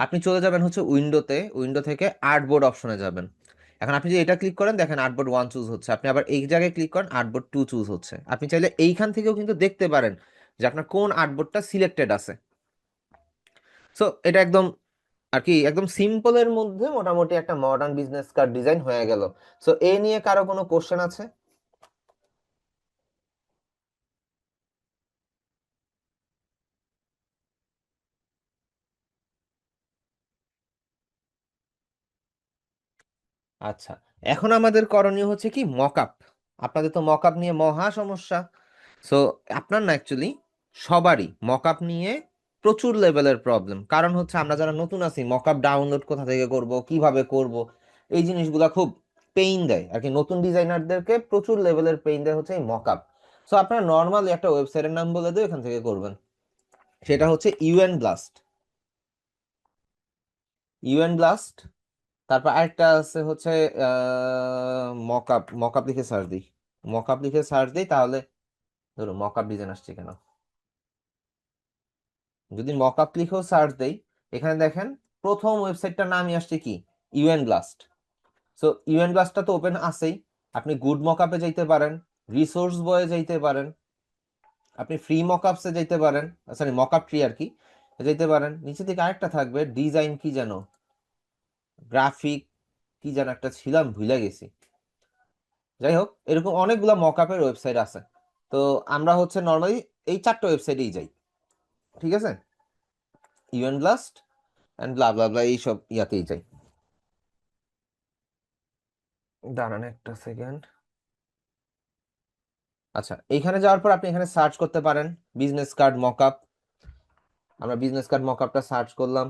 আপনি চলে যাবেন হচ্ছে উইন্ডোতে, উইন্ডো থেকে আর্টবোর্ড অপশনে যাবেন। এখন আপনি যদি এটা ক্লিক করেন, দেখেন আর্টবোর্ড 1 চুজ হচ্ছে, আপনি আবার এই জায়গায় ক্লিক করেন, আর্টবোর্ড 2 চুজ হচ্ছে। আপনি চাইলে এইখান থেকেও কিন্তু দেখতে পারেন যে আপনার কোন আর্টবোর্ডটা সিলেক্টেড আছে। সো এটা একদম আর কি, একদম সিম্পলের মধ্যে মোটামুটি একটা মডার্ন বিজনেস কার্ড ডিজাইন হয়ে গেল। সো এ নিয়ে কারো কোনো কোশ্চেন আছে? আচ্ছা, এখন আমাদের করণীয় হচ্ছে কি, মকআপ। আপনাদের তো মকআপ নিয়ে মহা সমস্যা। সো আপনার না, অ্যাকচুয়ালি সবারই মকআপ নিয়ে প্রচুর লেভেলের প্রবলেম। কারণ হচ্ছে আমরা যারা নতুন আছি, মকআপ ডাউনলোড কোথা থেকে করব, কিভাবে করব, এই জিনিসগুলো খুব পেইন দেয় আর কি। নতুন ডিজাইনারদেরকে প্রচুর লেভেলের পেইন দেয় হচ্ছে এই মকআপ। সো আপনারা নর্মালি একটা ওয়েবসাইটের নাম বলে দিয়ে এখান থেকে করবেন, সেটা হচ্ছে ইউএন ব্লাস্ট। ইউএন ব্লাস্ট, তারপর আরেকটা আছে হচ্ছে মকআপ। মকআপ লিখে সার্চ দিই, মকআপ লিখে সার্চ দিই, তাহলে ধরো মকআপ ডিজাইন আসছে কেন? যদি মকআপ লিখেও সার্চ দেই, এখানে দেখেন প্রথম ওয়েবসাইটটার নামই আসছে কি, ইউএন ব্লাস্ট। সো ইউএন ব্লাস্টটা তো ওপেন আছেই। আপনি গুড মকআপে যাইতে পারেন, রিসোর্স বয়ে যাইতে পারেন, আপনি ফ্রি মকআপসে যাইতে পারেন, সরি মকআপ ট্রি আর কি, যাইতে পারেন। নিচে দিকে আরেকটা থাকবে ডিজাইন কি যেন, গ্রাফিক কি যেন একটা ছিলাম, ভুলে গেছি। যাই হোক, এরকম অনেকগুলো মকআপের ওয়েবসাইট আছে। তো আমরা হচ্ছে নর্মালি এই 4টা ওয়েবসাইটেই যাই, ঠিক আছে? ইউএন ব্লাস্ট অ্যান্ড ব্লা ব্লা ব্লা এইসব ইয়াতেই যাই। দাঁড়ান একটা সেকেন্ড। আচ্ছা, এইখানে যাওয়ার পর আপনি এখানে সার্চ করতে পারেন বিজনেস কার্ড মকআপ। আমরা বিজনেস কার্ড মকআপটা সার্চ করলাম,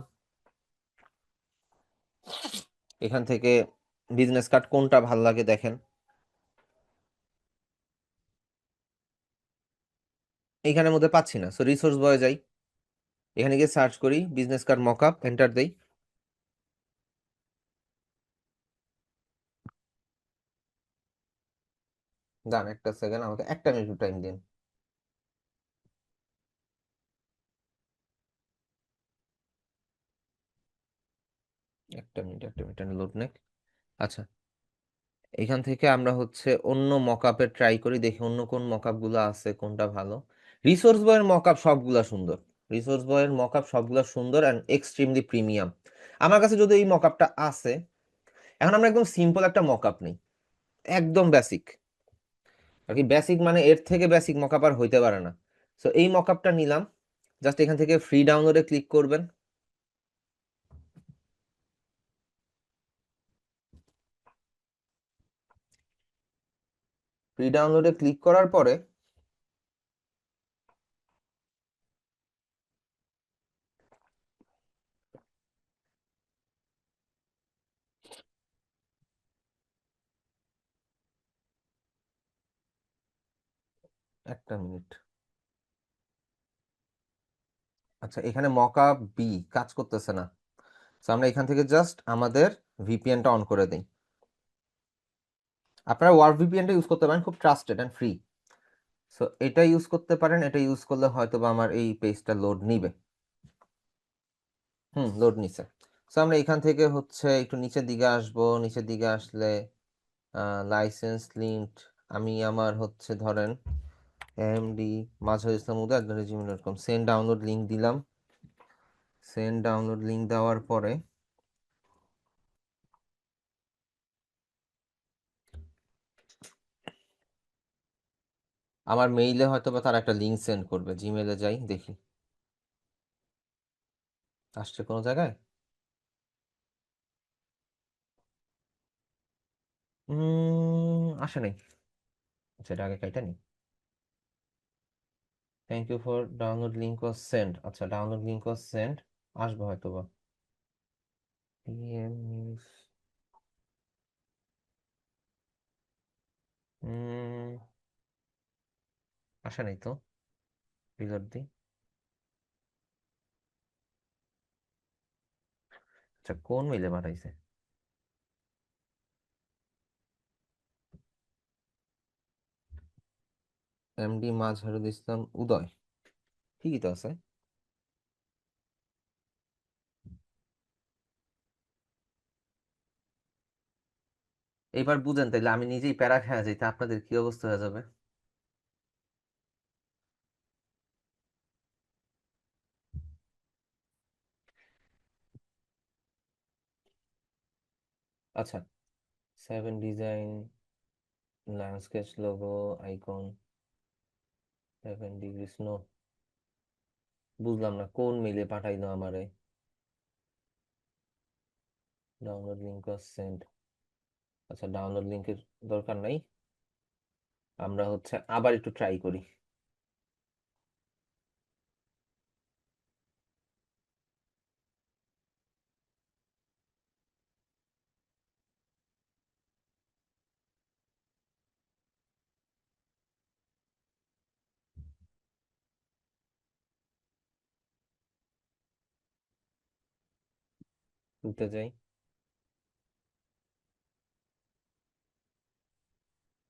এখান থেকে বিজনেস কার্ড কোনটা ভাল লাগে দেখেন। এইখানের মধ্যে পাচ্ছি না, সো রিসোর্স বয়ে যাই, এখানে গিয়ে সার্চ করি বিজনেস কার্ড মকআপ, এন্টার দেই। দাঁড়ান একটা সেকেন্ড, আমাকে একটা মিনিট টাইম দিন। একটা মিনিট লোড নেক। আচ্ছা, এখান থেকে আমরা হচ্ছে অন্য মকআপে ট্রাই করি, দেখি অন্য কোন মকআপ গুলো আছে, কোনটা ভালো। রিসোর্স বয়ের মকআপ সবগুলা সুন্দর, রিসোর্স বয়ের মকআপ সবগুলা সুন্দর অ্যান্ড এক্সট্রিমলি প্রিমিয়াম। আমার কাছে যদি এই মকআপটা আছে, এখন আমরা একদম সিম্পল একটা মকআপ নেই, একদম বেসিক আর কি। বেসিক মানে এর থেকে বেসিক মকআপ আর হইতে পারে না। সো এই মকআপটা নিলাম, জাস্ট এখান থেকে ফ্রি ডাউনলোডে ক্লিক করবেন। ফ্রি ডাউনলোডে ক্লিক করার পরে একটা মিনিট। আচ্ছা, এখানে মকআপ বি কাজ করতেছে না। তো আমরা এখান থেকে জাস্ট আমাদের ভিপিএনটা অন করে দিই। আপনারা ওয়ার্ক ভিপিএনটা ইউজ করতে পারেন, খুব ট্রাস্টেড অ্যান্ড ফ্রি। সো এটা ইউজ করতে পারেন, এটা ইউজ করলে হয়তো বা আমার এই পেজটা লোড নিবে। লোড নিছে। সো আমরা এখান থেকে হচ্ছে একটু নিচের দিকে আসবো, নিচের দিকে আসলে লাইসেন্স লিঙ্কড, আমি আমার হচ্ছে ধরেন MD Mazharul Islam @gmail.com, send download link দিলাম। সেন্ড ডাউনলোড লিঙ্ক দেওয়ার পরে আমার মেইলে হয়তো বা তার একটা লিঙ্ক সেন্ড করবে। জিমেলে যাই দেখি আসছে কোনো জায়গায়। আসে নাই। সেটা আগে কাইটা নি। Thank you for download link was send. আচ্ছা, ডাউনলোড লিঙ্ক ওয়াজ সেন্ড, আসবে হয়তো বা। PM news. আসে নাই তো। রিলোড দিই। আচ্ছা, কোন মেইলে পাঠাইছে? এমডি মাজহারুল ইসলাম উদয়, ঠিকই তো আছে। এইবার বুঝেন তাইলে আমি নিজেই প্যারা খেয়ে যাইতে আপনাদের কি অবস্থা হয়ে যাবে। আচ্ছা, 7 design, landscape logo, icon, 7 degree snow. বুঝলাম না কোন মেইলে পাঠাইলো আমারে। Download link send. আচ্ছা, ডাউনলোড লিঙ্কের দরকার নাই। আমরা হচ্ছে আবার একটু ট্রাই করি। তুলতে যাই।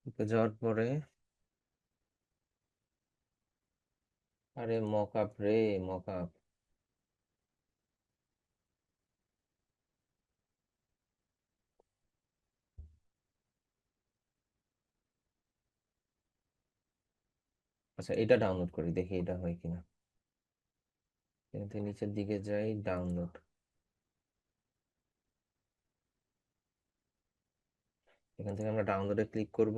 তুলতে যাওয়ার পরে আরে মক আপ রে, মক আপ। আচ্ছা, এটা ডাউনলোড করি দেখি এটা হয় কিনা। এখান থেকে নিচের দিকে যাই, ডাউনলোড। এখান থেকে আমরা ডাউনলোডে ক্লিক করব।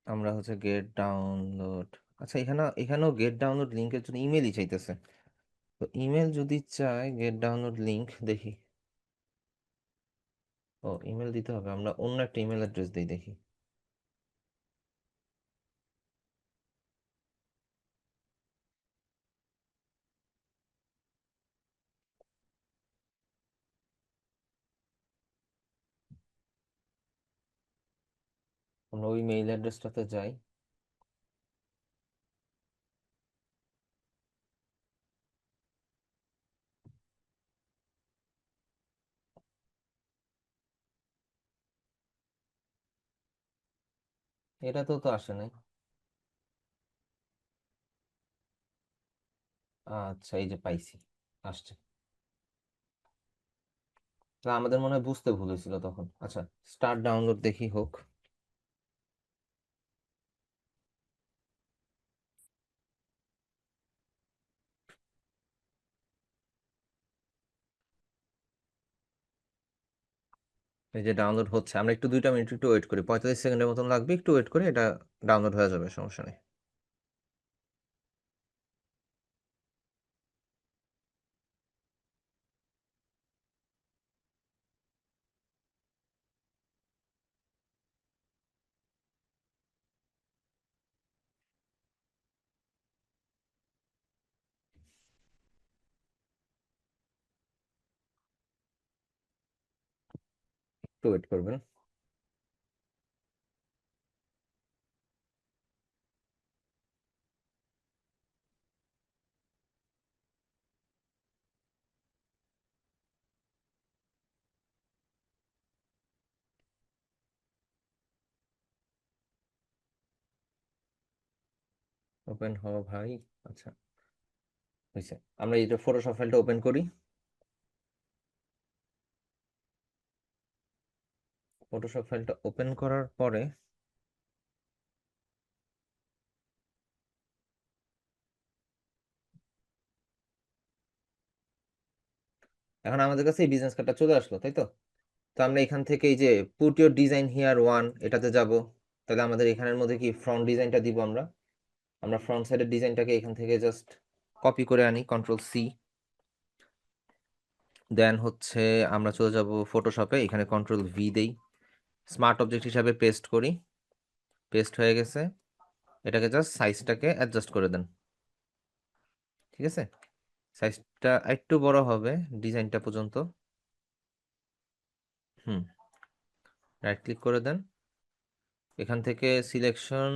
আমরা হচ্ছে গেট ডাউনলোড। আচ্ছা, এখানেও গেট ডাউনলোড লিঙ্কের জন্য ইমেলই চাইতেছে। তো ইমেল যদি চাই, গেট ডাউনলোড লিঙ্ক দেখি। ও, ইমেল দিতে হবে, আমরা অন্য একটা ইমেল অ্যাড্রেস দিই দেখি। আমরা ওই মেইল অ্যাড্রেসটাতে যাই। এটা তো আসে নাই। আচ্ছা, এই যে পাইছি, আসছে। তা আমাদের মনে হয় বুঝতে ভুল হয়েছিল তখন। আচ্ছা, স্টার্ট ডাউনলোড দেখি হোক। এই যে ডাউনলোড হচ্ছে, আমরা একটু 2টা মিনিট একটু ওয়েট করি, 45 সেকেন্ডের মতন লাগবে, একটু ওয়েট করি, এটা ডাউনলোড হয়ে যাবে, সমস্যা নেই। একটু ওয়েট করবেন। ওপেন হও ভাই। আচ্ছা, হয়েছে। আমরা এই যে ফটোশপ ফাইলটা ওপেন করি। ফটোশপ ফাইলটা ওপেন করার পরে এখন আমাদের কাছে এই বিজনেস কার্ডটা চলে আসলো, তাই তো? তো আমরা এখান থেকে এই যে put your design here one এটাতে যাব। তাহলে আমাদের এখানের মধ্যে কি ফ্রন্ট ডিজাইনটা দিব আমরা। আমরা ফ্রন্ট সাইডের ডিজাইনটাকে এখান থেকে জাস্ট কপি করে আনি, কন্ট্রোল C। দেন হচ্ছে আমরা চলে যাব ফটোশপে, এখানে কন্ট্রোল V দেই, স্মার্ট অবজেক্ট হিসাবে পেস্ট করি। পেস্ট হয়ে গেছে। এটাকে জাস্ট সাইজটাকে অ্যাডজাস্ট করে দেন। ঠিক আছে, সাইজটা একটু বড় হবে ডিজাইনটা পর্যন্ত। হুম, রাইট ক্লিক করে দেন। এখান থেকে সিলেকশন,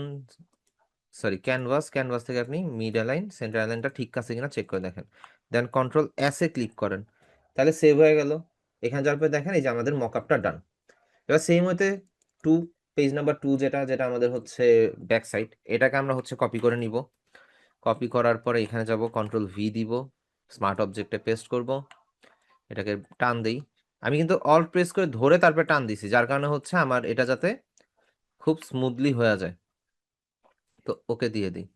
সরি ক্যানভাস, ক্যানভাস থেকে আপনি মিড অ্যালাইন, সেন্টার অ্যালাইনটা ঠিক আছে কিনা চেক করে দেখেন। দেন কন্ট্রোল S এ ক্লিক করেন। তাহলে সেভ হয়ে গেল। এখানে যাওয়ার পর দেখেন এই যে আমাদের মকআপটা ডান। এবার সেম হতে টু, পেজ নাম্বার 2 যেটা যেটা আমাদের হচ্ছে ব্যাক সাইড, এটাকে আমরা হচ্ছে কপি করে নিব। কপি করার পরে এখানে যাব, কন্ট্রোল V দিব, স্মার্ট অবজেক্টে পেস্ট করব। এটাকে টান দেই। আমি কিন্তু অল্ট প্রেস করে ধরে তারপরে টান দিছি, যার কারণে হচ্ছে আমার এটা যাতে খুব স্মুথলি হয়ে যায়। তো ওকে দিয়ে দিই,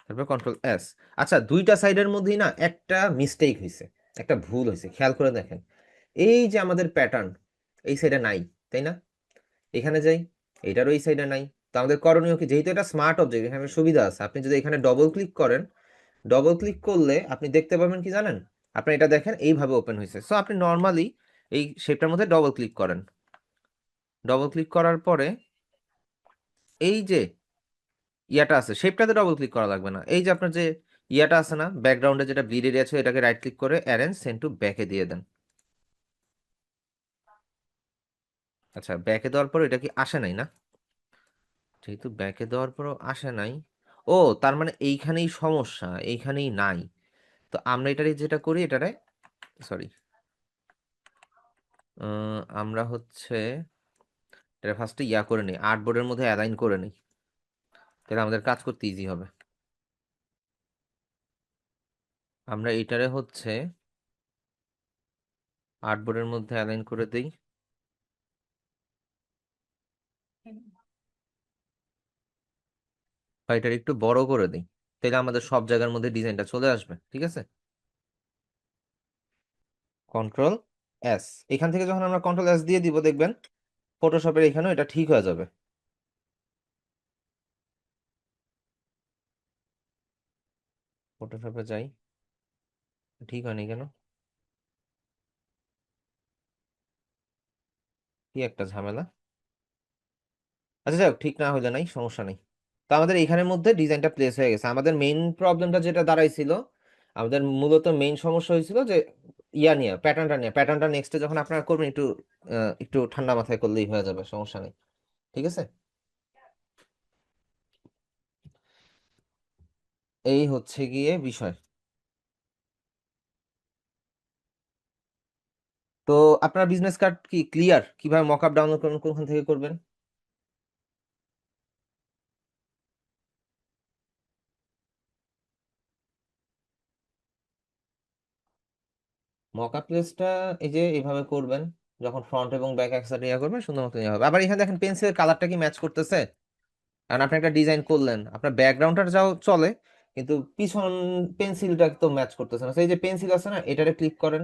তারপর কন্ট্রোল S। আচ্ছা, দুইটা সাইডের মধ্যেই না একটা মিস্টেক হয়েছে, একটা ভুল হয়েছে, খেয়াল করে দেখেন। এই যে আমাদের প্যাটার্ন এই সাইডে নাই, তাই না? এখানে যাই, এটারও এই সাইডে নাই। তো আমাদের করণীয় কি, যেহেতু এটা স্মার্ট অবজেক্ট এখানে সুবিধা আছে, আপনি যদি এখানে ডবল ক্লিক করেন, ডবল ক্লিক করলে আপনি দেখতে পাবেন কি জানেন, আপনি এটা দেখেন এইভাবে ওপেন হয়েছে। সো আপনি নর্মালি এই শেপটার মধ্যে ডবল ক্লিক করেন। ডবল ক্লিক করার পরে এই যে ইয়াটা আছে শেপটাতে ডবল ক্লিক করা লাগবে না। এই যে আপনার যে ইয়াটা আছে না ব্যাকগ্রাউন্ডে, যেটা ব্লিড এরিয়া আছে, এটাকে রাইট ক্লিক করে অ্যারেঞ্জ সেন্ড টু ব্যাকে দিয়ে দেন। আচ্ছা, ব্যাকে দেওয়ার পর এটা কি আসে নাই না? যেহেতু ব্যাকে দেওয়ার পরও আসে নাই, ও তার মানে এইখানেই সমস্যা, এইখানেই নাই। তো আমরা এটারে যেটা করি, এটারে সরি আমরা হচ্ছে এটা ফার্স্টে ইয়া করে নিই, আর্টবোর্ডের মধ্যে অ্যালাইন করে নিই, তাহলে আমাদের কাজ করতে ইজি হবে। আমরা এটারে হচ্ছে আর্টবোর্ডের মধ্যে অ্যালাইন করে দিই। বা এটার একটু বড় করে দিই, তাহলে আমাদের সব জায়গার মধ্যে ডিজাইনটা চলে আসবে। ঠিক আছে, কন্ট্রোল S। এখান থেকে যখন আমরা কন্ট্রোল S দিয়ে দিব, দেখবেন ফটোশপের এখানেও এটা ঠিক হয়ে যাবে। ফটোশপে যাই, ঠিক হয়নি কেন? কি একটা ঝামেলা। আচ্ছা যাই হোক, ঠিক না হলে নাই, সমস্যা নেই। তো আমাদের এখানের মধ্যে ডিজাইনটা প্লেস হয়ে গেছে। আমাদের মেইন প্রবলেমটা যেটা দাঁড়াইছিল, আমাদের মূলত মেইন সমস্যা হয়েছিল যে ইয়া নিয়ে, প্যাটার্নটা নিয়ে। প্যাটার্নটা নেক্সটে যখন আপনারা করবেন, একটু একটু ঠান্ডা মাথায় করলেই হয়ে যাবে, সমস্যা নেই। ঠিক আছে, এই হচ্ছে গিয়ে বিষয়। তো আপনার বিজনেস কার্ড কি ক্লিয়ার? কিভাবে মকআপ ডাউনলোড করবেন, কোনখান থেকে করবেন? মকআপ পেজটা এই যে এইভাবে করবেন, যখন ফ্রন্ট এবং ব্যাক একসাথে ইয়া করবেন, সুন্দর মতো ইয়া হবে। আবার এখানে দেখেন পেন্সিলের কালারটা কি ম্যাচ করতেছে। কারণ আপনি একটা ডিজাইন করলেন, আপনার ব্যাকগ্রাউন্ডটা যাও চলে, কিন্তু পিছন পেন্সিলটা তো ম্যাচ করতেছে না। সেই যে পেন্সিল আছে না, এটারে ক্লিক করেন,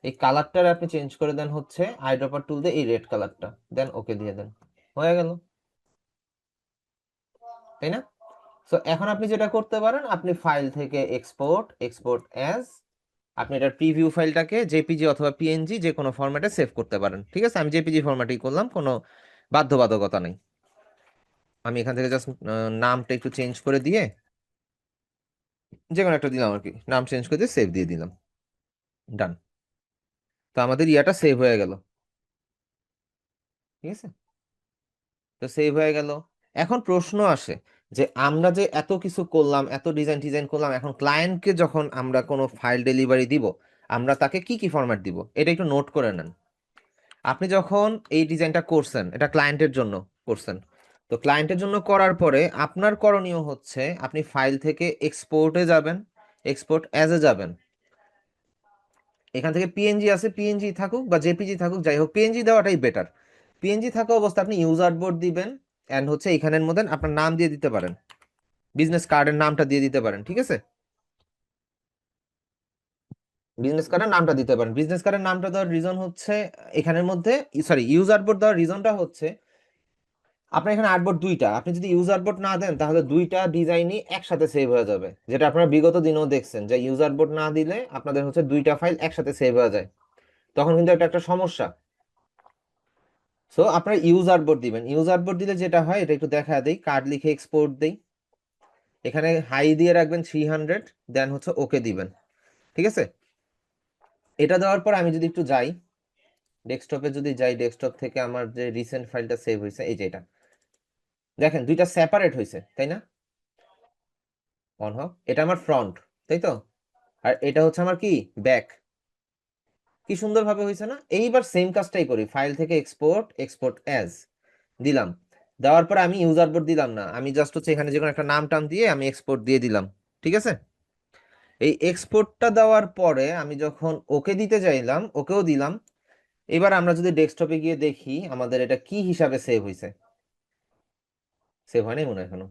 এই কালারটা আপনি চেঞ্জ করে দেন হচ্ছে আইড্রপার টুল দিয়ে, এই রেড কালারটা দেন, ওকে দিয়ে দেন, হয়ে গেল, তাই না? সো এখন আপনি যেটা করতে পারেন, আপনি ফাইল থেকে এক্সপোর্ট, এক্সপোর্ট অ্যাজ, আপনি এটার প্রিভিউ ফাইলটাকে জেপিজি অথবা পিএনজি যে কোনো ফরম্যাটে সেভ করতে পারেন। ঠিক আছে, আমি জেপিজি ফরম্যাটেই করলাম, কোনো বাধ্যবাধকতা নেই। আমি এখান থেকে জাস্ট নামটা একটু চেঞ্জ করে দিয়ে, যে কোনো একটা দিলাম আর কি, নাম চেঞ্জ করে দিয়ে সেভ দিয়ে দিলাম, ডান। তো আমাদের ইয়াটা সেভ হয়ে গেল। ঠিক আছে, তো সেভ হয়ে গেল। এখন প্রশ্ন আসে যে আমরা যে এত কিছু করলাম, এত ডিজাইন ডিজাইন করলাম, এখন ক্লায়েন্টকে যখন আমরা কোনো ফাইল ডেলিভারি দিব, আমরা তাকে কি কি ফরম্যাট দিব, এটা একটু নোট করে নেন। আপনি যখন এই ডিজাইনটা করছেন, এটা ক্লায়েন্টের জন্য করছেন, তো ক্লায়েন্টের জন্য করার পরে আপনার করণীয় হচ্ছে আপনি ফাইল থেকে এক্সপোর্টে যাবেন, এক্সপোর্ট অ্যাজ এ যাবেন, এখান থেকে পিএনজি আছে, পিএনজি থাকুক বা জেপিজি থাকুক, যাই হোক পিএনজি দেওয়াটাই বেটার। পিএনজি থাকা অবস্থা আপনি ইউজার বোর্ড দিবেন, অ্যান্ড হচ্ছে এখানের মধ্যে আপনার নাম দিয়ে দিতে পারেন, বিজনেস কার্ডের নামটা দিয়ে দিতে পারেন, ঠিক আছে? বিজনেস কার্ডের নামটা দিতে পারেন। বিজনেস কার্ডের নামটা দেওয়ার রিজন হচ্ছে এখানের মধ্যে, সরি, ইউজার বোর্ড দেওয়ার রিজনটা হচ্ছে আপনার এখানে আর্টবোর্ড দুইটা, আপনি যদি ইউজার বোর্ড না দেন তাহলে দুইটা ডিজাইনই একসাথে সেভ হয়ে যাবে, যেটা আপনারা বিগত দিনেও দেখছেন যে ইউজার বোর্ড না দিলে আপনাদের হচ্ছে দুইটা ফাইল একসাথে সেভ হয়ে যায়, তখন কিন্তু এটা একটা সমস্যা। সো আপনার ইউজার বোর্ড দিবেন। ইউজার বোর্ড দিলে যেটা হয় এটা একটু দেখা দেই, কার্ড লিখে এক্সপোর্ট দেই, এখানে হাই দিয়ে রাখবেন 300, দেন হচ্ছে ওকে দিবেন, ঠিক আছে? এটা দেওয়ার পর আমি যদি একটু যাই ডেস্কটপে, যদি যাই ডেস্কটপ থেকে আমার যে রিসেন্ট ফাইলটা সেভ হয়েছে এই যে এটা, দেখেন দুইটা সেপারেট হয়েছে তাই না? অন হোক, এটা আমার ফ্রন্ট, তাই তো? আর এটা হচ্ছে আমার কি, ব্যাক। কি সুন্দর ভাবে হয়েছে না? এইবার সেম কাজটাই করি, ফাইল থেকে এক্সপোর্ট, এক্সপোর্ট অ্যাজ দিলাম, দেওয়ার পরে আমি ইউজার বোর্ড দিলাম না, আমি জাস্ট হচ্ছে এখানে যে কোনো একটা নাম টাম দিয়ে আমি এক্সপোর্ট দিয়ে দিলাম, ঠিক আছে? এই এক্সপোর্টটা দেওয়ার পরে আমি যখন ওকে দিতে চাইলাম, ওকেও দিলাম। এবার আমরা যদি ডেস্কটপে গিয়ে দেখি আমাদের এটা কি হিসাবে সেভ হয়েছে, সেভ হয়নি মনে হয় এখনো,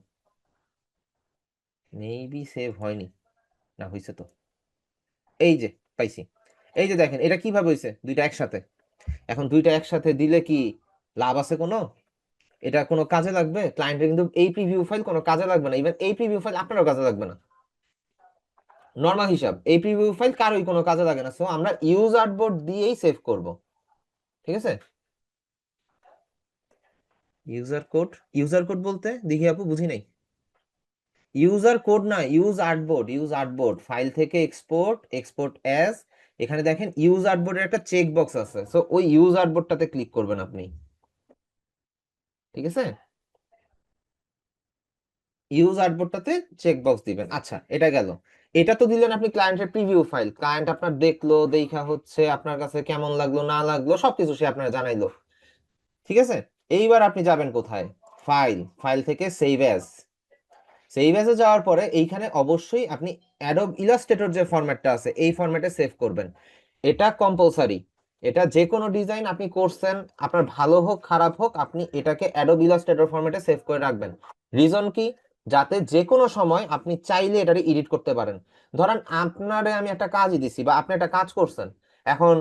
মেবি সেভ হয়নি, না হয়েছে তো, এই যে পাইছি। এই যে দেখেন এটা কিভাবে হয়েছে, দুইটা একসাথে। এখন দুইটা একসাথে দিলে কি লাভ আছে কোনো? এটা কোনো কাজে লাগবে ক্লায়েন্টের? কিন্তু এই প্রিভিউ ফাইল কোনো কাজে লাগবে না, ইভেন এই প্রিভিউ ফাইল আপনারও কাজে লাগবে না। নর্মাল হিসাব, এই প্রিভিউ ফাইল কারোই কোনো কাজে লাগে না, সো আমরা ইউজার বোর্ড দিয়েই সেভ করব, ঠিক আছে? ইউজার কোড, ইউজার কোড বলতে দেখি আপু বুঝি নাই। ইউজার কোড না, use artboard, use artboard, file থেকে এক্সপোর্ট, এক্সপোর্ট অ্যাজ, এখানে দেখেন ইউজ আর্টবোর্ডের একটা চেক বক্স আছে, সো ওই ইউজ আর্টবোর্ডটাতে ক্লিক করবেন আপনি, ঠিক আছে? ইউজ আর্টবোর্ডটাতে চেক বক্স দিবেন। আচ্ছা এটা গেল, এটা তো দিলেন আপনি ক্লায়েন্টের প্রিভিউ ফাইল, ক্লায়েন্ট আপনার দেখলো, দেখা হচ্ছে আপনার কাছে কেমন লাগলো না লাগলো সবকিছু সে আপনার জানাইলো, ঠিক আছে? এইবার আপনি যাবেন কোথায়, ফাইল, ফাইল থেকে সেভ অ্যাজ, সেভ অ্যাজে যাওয়ার পরে এইখানে অবশ্যই আপনি অ্যাডোব ইলাস্ট্রেটর যে ফরম্যাটটা আছে এই ফরম্যাটে সেভ করবেন, এটা কম্পালসারি। এটা যে কোনো ডিজাইন আপনি করছেন, আপনার ভালো হোক খারাপ হোক, আপনি এটাকে অ্যাডোব ইলাস্ট্রেটর ফরম্যাটে সেভ করে রাখবেন। রিজন কি, যাতে যে কোনো সময় আপনি চাইলে এটাকে এডিট করতে পারেন। ধরেন আপনারে আমি একটা কাজই দিছি বা আপনি একটা কাজ করছেন, এখন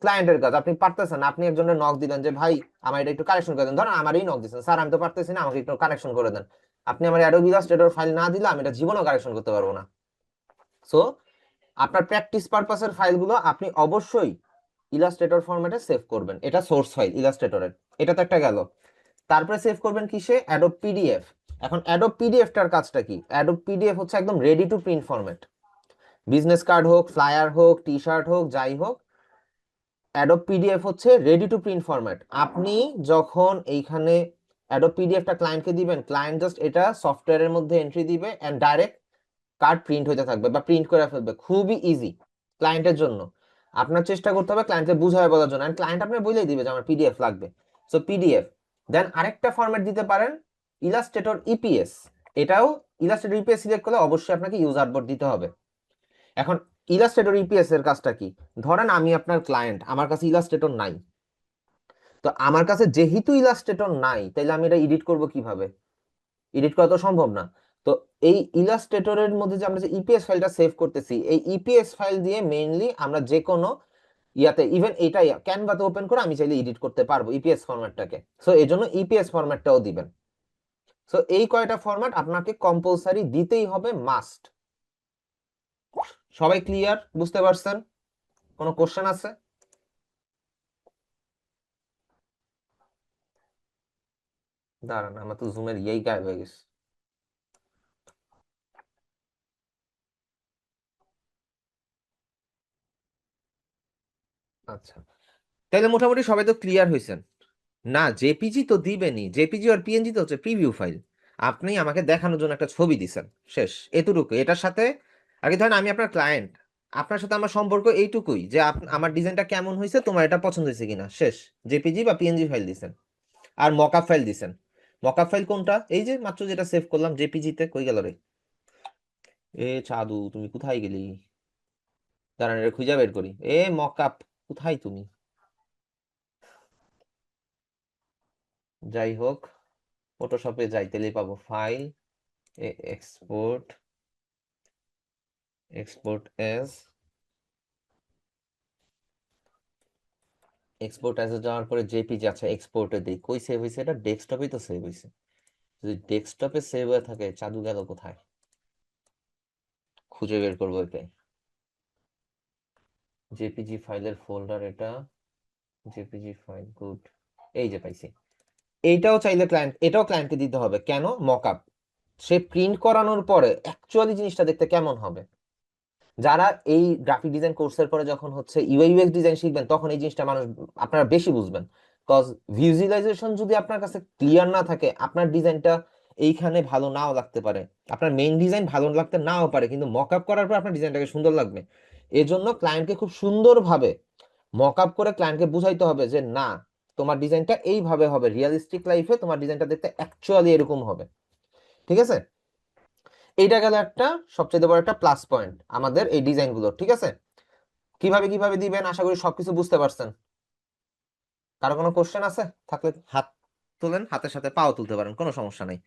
ক্লায়েন্টের কাজ আপনি পারতেছেন না, আপনি একজনের নক দিলেন যে ভাই আমার এটা একটু কারেকশন করে দেন, ধরেন আমারই নক দিচ্ছেন, স্যার আমি তো পারতেছি না আমাকে একটু কারেকশন করে দেন, আপনি আমার অ্যাডোব ইলাস্ট্রেটর ফাইল না দিলে আমি এটা জীবনও কারেকশন করতে পারবো না। সো আপনার প্র্যাকটিস পারপাসের ফাইলগুলো আপনি অবশ্যই ইলাস্ট্রেটর ফরম্যাটে সেভ করবেন, এটা সোর্স ফাইল ইলাস্ট্রেটরের, এটা তো একটা গেল। তারপরে সেভ করবেন কিসে, অ্যাডোব পিডিএফ। এখন অ্যাডোব পিডিএফটার কাজটা কি, অ্যাডোব পিডিএফ হচ্ছে একদম ready to print format, business card হোক, ফ্লায়ার হোক, টি শার্ট হোক, যাই হোক, অ্যাডোব পিডিএফ হচ্ছে রেডি টু প্রিন্ট ফরম্যাট। আপনি যখন এইখানে অ্যাডোব পিডিএফটা ক্লায়েন্টকে দিবেন, ক্লায়েন্ট জাস্ট এটা সফটওয়্যারের মধ্যে এন্ট্রি দিবে এন্ড ডাইরেক্ট কার্ড প্রিন্ট হতে থাকবে বা প্রিন্ট করে ফেলবে, খুবই ইজি ক্লায়েন্টের জন্য। আপনার চেষ্টা করতে হবে ক্লায়েন্টকে বুঝায় বলার জন্য, এন্ড ক্লায়েন্ট আপনার বলেই দিবে যে আমার পিডিএফ লাগবে, সো পিডিএফ। দেন আরেকটা ফরম্যাট দিতে পারেন ইলাস্ট্রেটর ইপিএস, এটাও ইলাস্ট্রেটর ইপিএস সিলেক্ট করলে অবশ্যই আপনাকে ইউজার বোর্ড দিতে হবে। এখন ইলাস্ট্রেটর ইপিএস এর কাজটা কি, ধরেন আমি আপনার ক্লায়েন্ট, আমার কাছে ইলাস্ট্রেটর নাই, তো আমার কাছে যেহেতু ইলাস্ট্রেটর নাই তাইলে আমি এটা এডিট করব কিভাবে, এডিট করা তো সম্ভব না। তো এই ইলাস্ট্রেটরের মধ্যে যে আমরা যে ইপিএস ফাইলটা সেভ করতেছি, এই ইপিএস ফাইল দিয়ে মেইনলি আমরা যে কোনো ইয়াতে, ইভেন এটাই ক্যানভাতে ওপেন করে আমি চাইলে এডিট করতে পারবো ইপিএস ফরম্যাটটাকে, সো এই জন্য ইপিএস ফরম্যাটটাও দিবেন। সো এই কয়টা ফরম্যাট আপনাকে কম্পালসারি দিতেই হবে, মাস্ট। সবাই ক্লিয়ার, বুঝতে পারছেন? কোনো কোশ্চেন আছে? দাঁড়ান আমার তো জুমের ইয়েই গায়েব হয়ে গেছে। আচ্ছা, তাহলে মোটামুটি সবাই তো ক্লিয়ার হয়েছেন? না, জেপিজি তো দিবেনই, জেপিজি আর পিএনজি তো হচ্ছে প্রিভিউ ফাইল, আপনি আমাকে দেখানোর জন্য একটা ছবি দিছেন, শেষ এতটুকু। এটার সাথে আর কি, ধরেন আমি আপনার ক্লায়েন্ট, আপনার সাথে আমার সম্পর্ক এইটুকুই যে আমার ডিজাইনটা কেমন হয়েছে, তোমার এটা পছন্দ হয়েছে কিনা, শেষ। জেপিজি বা পিএনজি ফাইল দিছেন আর মকআপ ফাইল দিছেন, মকআপ ফাইল কোনটা? এই যে মাত্র যেটা সেভ করলাম জেপিজি তে। কই গেল রে? এ চাদু, তুমি কোথায় গেলি? দাঁড়ান, এটা খুঁজে বের করি। এ মকআপ, কোথায় তুমি? যাই হোক, ফটোশপে যাই, তেলেই পাবো। File, export, export S, export এসে যাওয়ার পরে জেপিজি। আচ্ছা, এক্সপোর্টে দিই। কই সেভ হয়েছে? এটা ডেস্কটপেই তো সেভ হয়েছে। যদি ডেস্কটপে সেভ হয়ে থাকে, চাদু গেল কোথায়? খুঁজে বের করবো একে। জেপিজি ফাইলের ফোল্ডার এটা, জেপিজি ফাইল, গুড। এই যে পাইছি। এইটাও চাইলে ক্লায়েন্ট, এটাও ক্লায়েন্টকে দিতে হবে। কেন? মকআপ সে প্রিন্ট করানোর পরে অ্যাকচুয়ালি জিনিসটা দেখতে কেমন হবে। যারা এই গ্রাফিক ডিজাইন কোর্সের পরে যখন হচ্ছে ইউআই ইউএক্স ডিজাইন শিখবেন, তখন এই জিনিসটা মানুষ, আপনারা বেশি বুঝবেন। কজ ভিজুয়ালাইজেশন যদি আপনার কাছে ক্লিয়ার না থাকে, আপনার ডিজাইনটা এইখানে ভালো নাও লাগতে পারে, আপনার মেইন ডিজাইন ভালো লাগতে নাও পারে, কিন্তু মকআপ করার পর আপনার ডিজাইনটাকে সুন্দর লাগবে। এজন্য ক্লায়েন্টকে খুব সুন্দরভাবে মকআপ করে ক্লায়েন্টকে বুঝাইতে হবে যে না, তোমার ডিজাইনটা এইভাবে হবে, রিয়েলিস্টিক লাইফে তোমার ডিজাইনটা দেখতে অ্যাকচুয়ালি এরকম হবে। ঠিক আছে? এইটা গেল একটা সবচেয়ে বড় একটা প্লাস পয়েন্ট আমাদের এই ডিজাইনগুলো। ঠিক আছে? কিভাবে কিভাবে দিবেন আশা করি সবকিছু বুঝতে পারছেন। কারো কোনো কোশ্চেন আছে? থাকলে হাত তোলেন, হাতের সাথে পাও তুলতে পারেন, কোনো সমস্যা নাই।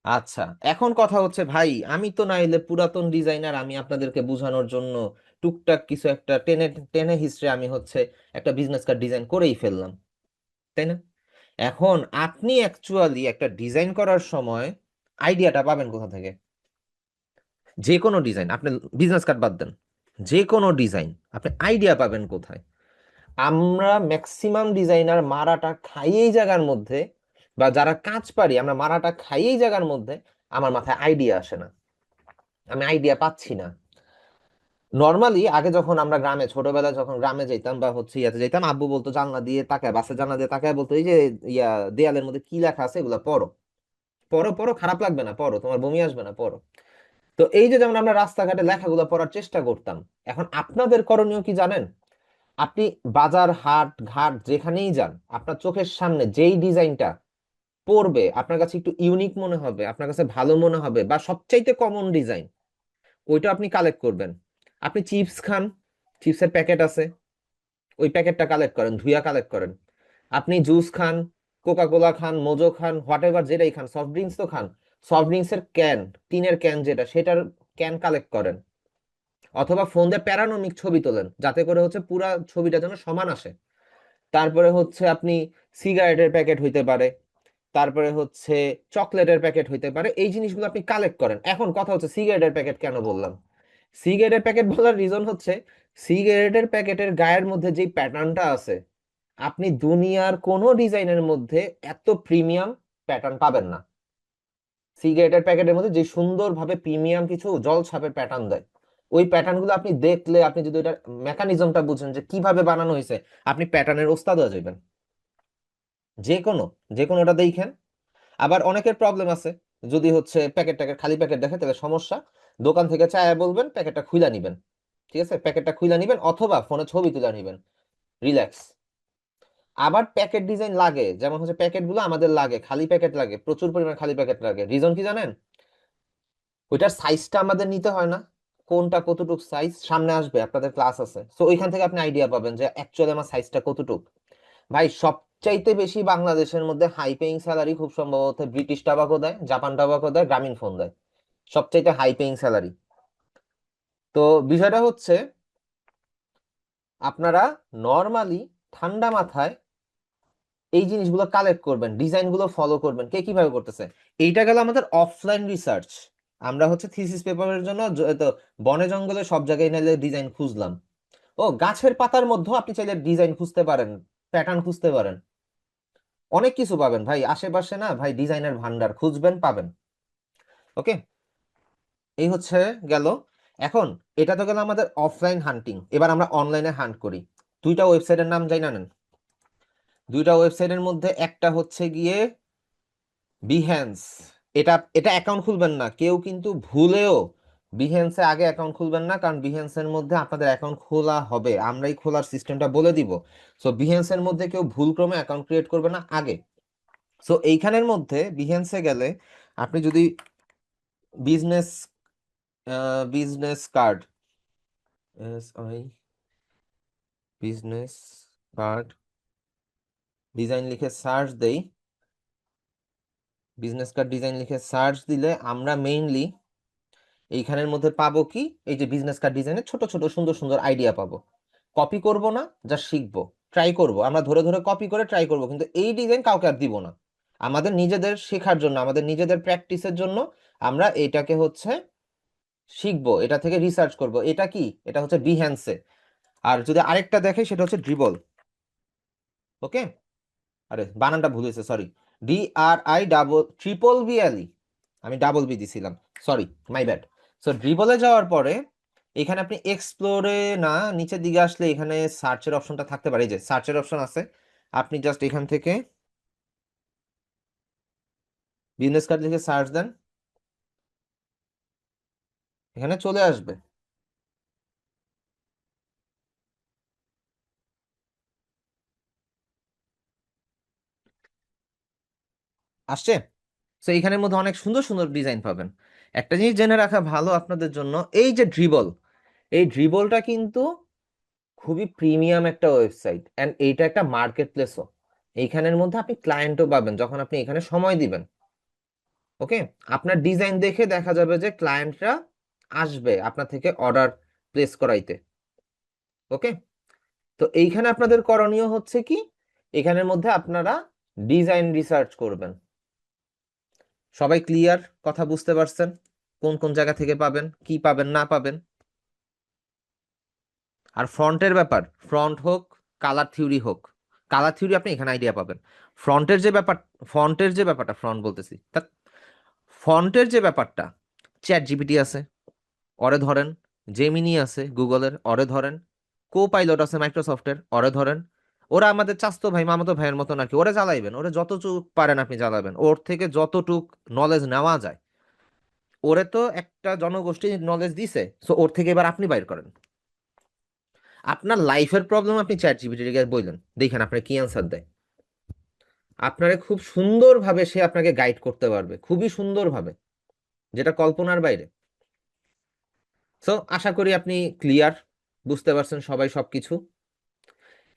আচ্ছা, এখন কথা হচ্ছে ভাই, আমি তো নাইলে পুরাতন ডিজাইনার, আমি আপনাদেরকে বোঝানোর জন্য টুকটাক কিছু একটা টেনে টেনে হিস্ট্রি আমি হচ্ছে একটা বিজনেস কার্ড ডিজাইন করেই ফেললাম, তাই না? এখন আপনি অ্যাকচুয়ালি একটা ডিজাইন করার সময় আইডিয়াটা পাবেন কোথা থেকে? যে কোনো ডিজাইন আপনি, বিজনেস কার্ড বাদ দেন, যে কোনো ডিজাইন আপনি আইডিয়া পাবেন কোথায়? আমরা ম্যাক্সিমাম ডিজাইনার মারাটা খাই এই জায়গার মধ্যে, বা যারা কাজ পারি আমরা মারাটা খাই এই জায়গার মধ্যে, আমার মাথায় আইডিয়া আসে না, আমি আইডিয়া পাচ্ছি না। নর্মালি আগে যখন আমরা গ্রামে, ছোটবেলায় যখন গ্রামে যেতাম বা হচ্ছে ইয়াতে যেতাম, আব্বু বলতো জানলা দিয়ে তাকায়, বাসের জানলা দিয়ে তাকায় বলতো এই যে ইয়া দেয়ালের মধ্যে কি লেখা আছে এগুলো পড়ো, পড়ো পড়ো, খারাপ লাগবে না, পড়ো, তোমার বমি আসবে না, পড়ো। তো এই যে যেমন আমরা রাস্তাঘাটে লেখাগুলো পড়ার চেষ্টা করতাম, এখন আপনাদের করণীয় কি জানেন? আপনি বাজার হাট ঘাট যেখানেই যান, আপনার চোখের সামনে যেই ডিজাইনটা পড়বে, আপনার কাছে একটু ইউনিক মনে হবে, আপনার কাছে ভালো মনে হবে, বা সবচাইতে কমন ডিজাইন, ওইটা আপনি কালেক্ট করবেন। আপনি চিপস খান, চিপসের প্যাকেট আছে, ওই প্যাকেটটা কালেক্ট করেন, ধুইয়া কালেক্ট করেন। আপনি জুস খান, কোকা কোলা খান, মোজো খান, হোয়াট এভার যেটাই খান, সফট ড্রিঙ্কস তো খান, সফট ড্রিঙ্কস এর ক্যান, টিনের ক্যান যেটা, সেটার ক্যান কালেক্ট করেন। অথবা ফোন দিয়ে প্যারানোমিক ছবি তোলেন, যাতে করে হচ্ছে পুরা ছবিটা যেন সমান আসে। তারপরে হচ্ছে আপনি সিগারেটের প্যাকেট হইতে পারে, তারপরে হচ্ছে চকলেটের প্যাকেট হইতে পারে, এই জিনিসগুলো আপনি কালেক্ট করেন। এখন কথা হচ্ছে সিগারেটের প্যাকেট কেন বললাম? সিগারেটের প্যাকেট বলার রিজন হচ্ছে, সিগারেটের প্যাকেটের গায়ের মধ্যে যে প্যাটার্নটা আছে, আপনি দুনিয়ার কোনো ডিজাইনের মধ্যে এত প্রিমিয়াম প্যাটার্ন পাবেন না। সিগারেটের প্যাকেটের মধ্যে যে সুন্দরভাবে প্রিমিয়াম কিছু জল ছাপের প্যাটার্ন দেয়, ওই প্যাটার্ন গুলো আপনি দেখলে, আপনি যদি ওইটার মেকানিজমটা বুঝেন যে কিভাবে বানানো হয়েছে, আপনি প্যাটার্নের ওস্তাদ হয়ে যাবেন। যে কোনো, যে কোনোটা দেখেন। আবার অনেকের প্রবলেম আছে, যদি হচ্ছে প্যাকেট ট্যাকেট খালি প্যাকেট দেখে তাহলে সমস্যা, দোকান থেকে চায় বলবেন প্যাকেটটা খুইলা নিবেন। ঠিক আছে, প্যাকেটটা খুইলা নিবেন অথবা ফোনে ছবি তুলে নিবেন, রিল্যাক্স। আবার প্যাকেট ডিজাইন লাগে, যেমন হচ্ছে প্যাকেট গুলো আমাদের লাগে, খালি প্যাকেট লাগে, প্রচুর পরিমাণ খালি প্যাকেট লাগে। রিজন কি জানেন? ওইটার সাইজটা আমাদের নিতে হয় না, কোনটা কতটুক সাইজ সামনে আসবে, আপনাদের ক্লাস আছে, তো ওইখান থেকে আপনি আইডিয়া পাবেন যে অ্যাকচুয়ালি আমার সাইজটা কতটুক। ভাই সবচাইতে বেশি বাংলাদেশের মধ্যে হাই পেইং স্যালারি খুব সম্ভবত ব্রিটিশ টাবাকো দেয়, জাপান টাবাকো দেয়, গ্রামীণ ফোন দেয়, সবচাইতে হাই পেইং স্যালারি। তো বিষয়টা হচ্ছে, আপনারা নর্মালি ঠান্ডা মাথায় এই জিনিসগুলো কালেক্ট করবেন, ডিজাইনগুলো ফলো করবেন, কে কিভাবে করতেছে। এইটা গেল আমাদের অফলাইন রিসার্চ। আমরা হচ্ছে থিসিস পেপারের জন্য তো বনে জঙ্গলে সব জায়গায় নাইলে ডিজাইন খুঁজলাম। ও গাছের পাতার মধ্যেও আপনি চাইলে ডিজাইন খুঁজতে পারেন, প্যাটার্ন খুঁজতে পারেন, অনেক কিছু পাবেন ভাই আশেপাশে, না ভাই ডিজাইনের ভান্ডার, খুঁজবেন পাবেন। ওকে, এই হচ্ছে গেল। এখন এটা তো গেল আমাদের অফলাইন হান্টিং, এবার আমরা অনলাইনে হান্ট করি। দুইটা ওয়েবসাইটের নাম জানি না নেন। দুইটা ওয়েবসাইটের মধ্যে একটা হচ্ছে গিয়ে বিহ্যান্স। এটা এটা অ্যাকাউন্ট খুলবেন না কেউ, কিন্তু ভুলেও বিহেন্সে আগে অ্যাকাউন্ট খুলবেন না, কারণ বিহেন্সের মধ্যে আপনাদের অ্যাকাউন্ট খোলা হবে, আমরাই খোলার সিস্টেমটা বলে দিব। সো বিহেন্সের মধ্যে কেউ ভুলক্রমে অ্যাকাউন্ট ক্রিয়েট করবে না আগে। সো এইখানের মধ্যে বিহেন্সে গেলে আপনি যদি business business card, business card design লিখে সার্চ দেই, বিজনেস কার্ড ডিজাইন লিখে সার্চ দিলে আমরা মেইনলি এইখানের মধ্যে পাবো কি, এই যে বিজনেস কার্ড ডিজাইনের ছোট ছোট সুন্দর সুন্দর আইডিয়া পাবো। কপি করব না, যা শিখবো, ট্রাই করব, আমরা ধরে ধরে কপি করে ট্রাই করব, কিন্তু এই ডিজাইন কাউকে আর দিব না। আমাদের নিজেদের শেখার জন্য, আমাদের নিজেদের প্র্যাকটিসের জন্য আমরা এটাকে হচ্ছে শিখবো, এটা থেকে রিসার্চ করব। এটা কি, এটা হচ্ছে বিহ্যান্সে। আর যদি আরেকটা দেখে সেটা হচ্ছে ড্রিবল। ওকে, আরে বানানটা ভুল হয়েছে, সরি। DRI ট্রিপল BLE, আমি ডাবল বি দিছিলাম, সরি, মাই ব্যাড। সো ড্রিবলে যাওয়ার পরে এখানে আপনি এক্সপ্লোরে না, নিচের দিকে আসলে এখানে সার্চের অপশনটা থাকতে পারে, এই যে সার্চের অপশন আছে, আপনি জাস্ট এখান থেকে বিজনেস কার্ড লিখে সার্চ দেন, এখানে চলে আসবে। আসছে। তো এইখানের মধ্যে অনেক সুন্দর সুন্দর ডিজাইন পাবেন। একটা জিনিস জেনে রাখা ভালো আপনাদের জন্য, এই যে ড্রিবল, এই ড্রিবলটা কিন্তু খুবই প্রিমিয়াম একটা ওয়েবসাইট, অ্যান্ড এইটা একটা মার্কেট প্লেসও। এইখানের মধ্যে আপনি ক্লায়েন্টও পাবেন যখন আপনি এখানে সময় দিবেন। ওকে, আপনার ডিজাইন দেখে দেখা যাবে যে ক্লায়েন্টরা আসবে আপনার থেকে অর্ডার প্লেস করাইতে। ওকে, তো এইখানে আপনাদের করণীয় হচ্ছে কি, এখানের মধ্যে আপনারা ডিজাইন রিসার্চ করবেন। সবাই ক্লিয়ার, কথা বুঝতে পারছেন কোন কোন জায়গা থেকে পাবেন, কি পাবেন না পাবেন? আর ফ্রন্টের ব্যাপার, ফ্রন্ট হোক, কালার থিওরি হোক, কালার থিওরি আপনি এখানে আইডিয়া পাবেন। ফ্রন্টের যে ব্যাপার, ফন্টের যে ব্যাপারটা, ফ্রন্ট বলতেছি তা, ফন্টের যে ব্যাপারটা, চ্যাট জিপিটি আছে, অরে ধরেন, জেমিনি আছে গুগলের, অরে ধরেন, কো পাইলট আছে মাইক্রোসফটের, অরে ধরেন। ওরা আমাদের চাস্তো ভাই মামাতো ভাইয়ের মতো নাকি, ওরে জ্বালাইবেন, ওরে যতটুক পারেন আপনি জ্বালাবেন, ওর থেকে যতটুক নলেজ নেওয়া যায়। ওরে তো একটা জনগোষ্ঠী নলেজ দিছে, সো ওর থেকে এবার আপনি বাইর করেন। আপনার লাইফের প্রবলেম আপনি চ্যাট জিপিটিকে বললেন, দেখেন আপনার কি অ্যান্সার দেয়। আপনারে খুব সুন্দরভাবে সে আপনাকে গাইড করতে পারবে, খুবই সুন্দরভাবে, যেটা কল্পনার বাইরে। সো আশা করি আপনি ক্লিয়ার, বুঝতে পারছেন সবাই সবকিছু।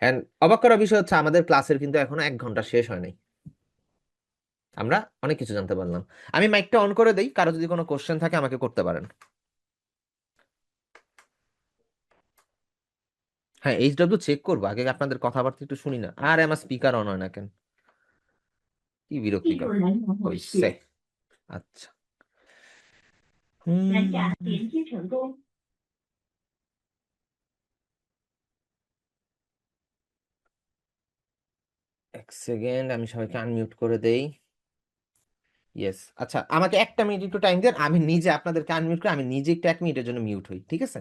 এন্ড অবাক করার বিষয় হচ্ছে আমাদের ক্লাসের কিন্তু এখনো 1 ঘন্টা শেষ হয় নাই, আমরা অনেক কিছু জানতে পারলাম। আমি মাইকটা অন করে দেই, কারো যদি কোনো কোশ্চেন থাকে আমাকে করতে পারেন। হ্যাঁ, চেক করবো আগে, আপনাদের কথাবার্তা একটু শুনি না, আর আমার স্পিকার অন হয় না কেন, কি বিরক্তিকর হইছে। আচ্ছা, এক সেকেন্ড, আমি সবাইকে আনমিউট করে দেই। ইয়েস, আচ্ছা, আমাকে 1 মিনিট একটু টাইম দেন, আমি নিজে আপনাদেরকে আনমিউট করে আমি নিজে একটু 1 মিনিটের জন্য মিউট হই, ঠিক আছে?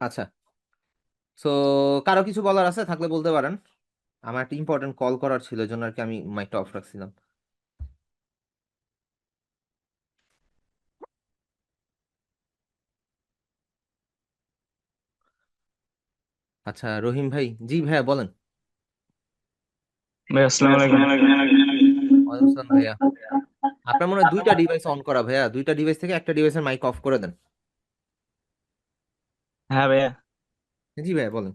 আচ্ছা, সো কারো কিছু বলার আছে থাকলে বলতে পারেন। আমার একটা ইম্পর্টেন্ট কল করার ছিল, এই জন্য আর কি আমি মাইকটা অফ রাখছিলাম। আচ্ছা রহিম ভাই, জি ভাইয়া বলেন।
ভাই আসসালামু আলাইকুম।
ওয়ালাইকুম আসসালাম ভাইয়া। আপনার মনে হয় দুইটা ডিভাইস অন করা ভাইয়া, দুইটা ডিভাইস থেকে একটা ডিভাইসের মাইক অফ করে দেন।
হ্যাঁ ভাইয়া।
জি ভাইয়া বলেন।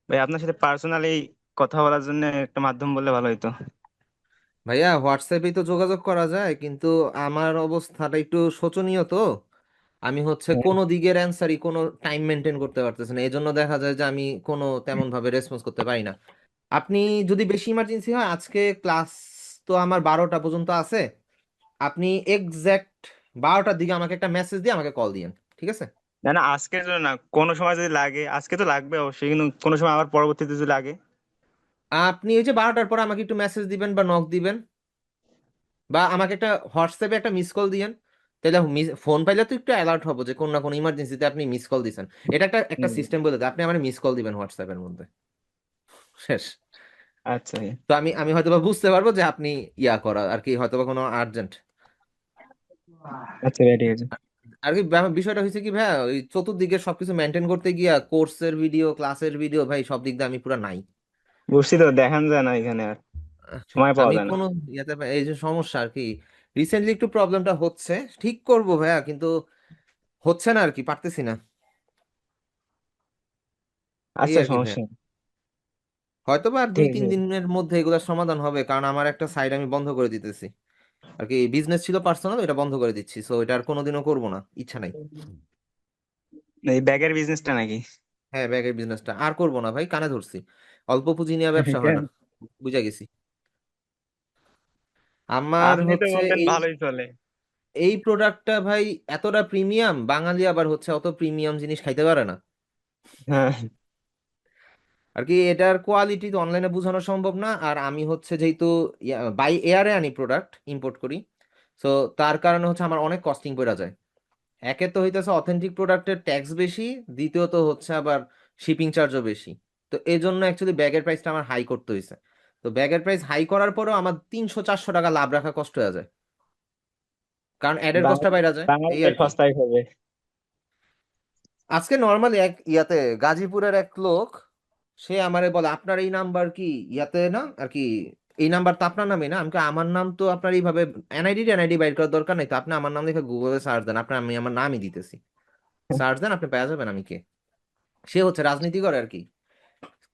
ভাই আপনার সাথে পার্সোনালি কথা বলার জন্য একটা মাধ্যম বললে ভালো হতো।
ভাইয়া হোয়াটসঅ্যাপে তো যোগাযোগ করা যায়, কিন্তু আমার অবস্থাটা একটু শোচনীয় তো। আমি হচ্ছে
হ্যাঁ।
কোনো দিকের অ্যান্সারই কোনো টাইম মেনটেন করতে পারতেছি না, এই জন্য দেখা যায় যে আমি কোনো তেমন ভাবে রেসপন্স করতে পারি না। আপনি যদি বেশি ইমার্জেন্সি হয়, আজকে ক্লাস তো আমার 12টা পর্যন্ত আছে, আপনি এক্স্যাক্ট 12টার দিকে আমাকে একটা মেসেজ দিয়ে আমাকে কল দিয়েন, ঠিক আছে?
না না, আজকের জন্য না, কোনো সময় যদি লাগে, আজকে তো লাগবে অবশ্যই, কিন্তু কোনো সময় আবার পরবর্তীতে যদি লাগে।
আপনি ওই যে 12টার পর আমাকে একটু মেসেজ দিবেন বা নক দিবেন, বা আমাকে একটা হোয়াটসঅ্যাপে একটা মিস কল দিয়েন। তাহলে ফোন পাইলে তো একটু অ্যালার্ট হবো যে কোন না কোন ইমার্জেন্সিতে আপনি মিস কল দিয়েছেন। এটা একটা একটা
হুম।
সিস্টেম বলে দেয়, আপনি আমার মিস কল দিবেন হোয়াটসঅ্যাপের মধ্যে, শেষ।
আচ্ছা ভাইয়া।
তো আমি আমি হয়তোবা বুঝতে পারবো যে আপনি ইয়া করা আর কি, হয়তোবা কোনো আর্জেন্ট।
আচ্ছা ভাইয়া, ঠিক আছে।
আর কি বিষয়টা হয়েছে কি ভাইয়া, ওই চতুর্দিকে সবকিছু মেনটেন করতে গিয়া কোর্সের ভিডিও, ক্লাসের ভিডিও, ভাই সব দিক দিয়ে আমি পুরো নাই।
বুঝছি তো, দেখান যায় না এখানে, আর সময় পাওয়া
আমি
যায় না।
কোনো ইয়াতে এই যে সমস্যা আর কি, রিসেন্টলি একটু প্রবলেমটা হচ্ছে, ঠিক করব ভাইয়া, কিন্তু হচ্ছে না আর কি, পারতেছি না। এই
আচ্ছা,
আর কি ভাইয়া,
সমস্যা নেই।
হয়তো বা আর
ঠিক
দুই তিন
আছে।
দিনের মধ্যে এগুলোর সমাধান হবে, কারণ আমার একটা সাইড আমি বন্ধ করে দিতেছি আর কি, বিজনেস ছিল পার্সোনাল, এটা বন্ধ করে দিচ্ছি, সো এটা আর কোনোদিনও করবো না, ইচ্ছা নাই।
এই ব্যাগের বিজনেসটা নাকি?
হ্যাঁ, ব্যাগের বিজনেসটা আর করবো না ভাই, কানে ধরছি। অল্প পুঁজি নিয়ে ব্যবসা হয়
কেন?
না, বুঝা গেছি। আমার
আপনি তো
হচ্ছে
বললেন
এই
ভালোই চলে।
এই প্রোডাক্টটা ভাই এতটা প্রিমিয়াম, বাঙালি আবার হচ্ছে অত প্রিমিয়াম জিনিস খাইতে পারে না
হ্যাঁ।
আর কি। এটার কোয়ালিটি তো অনলাইনে বোঝানো সম্ভব না, আর আমি হচ্ছে যেহেতু বাই এয়ারে আনি, প্রোডাক্ট ইম্পোর্ট করি, তো তার কারণে হচ্ছে আমার অনেক কস্টিং পড়ে যায়। একে তো হইতেছে অথেন্টিক প্রোডাক্টের ট্যাক্স বেশি, দ্বিতীয়ত হচ্ছে আবার শিপিং চার্জও বেশি। তো এই জন্য অ্যাকচুয়ালি ব্যাগের প্রাইসটা আমার হাই করতে হয়েছে। তো ব্যাগের প্রাইস হাই করার পরেও আমার 300-400 টাকা লাভ রাখা কষ্ট হয়ে যায়, কারণ অ্যাডের কষ্টটা বাইরে যায়, এই
বাঙালিতে
আর কি।
সস্তায় হবে।
আজকে নর্মালি এক ইয়াতে গাজীপুরের এক লোক, সে আমারে বলে আপনার এই নাম্বার কি ইয়াতে না আর কি, এই নাম্বার তো আপনার নামই না। আমি কই, আমার নাম তো আপনার এইভাবে এনআইডি বাইর করার দরকার নেই তো, আপনি আমার নাম দেখে গুগলে সার্চ দেন, আপনার আমি আমার নামই দিতেছি, সার্চ দেন আপনি পেয়ে যাবেন আমি কে। সে হচ্ছে রাজনীতি করে আর কি,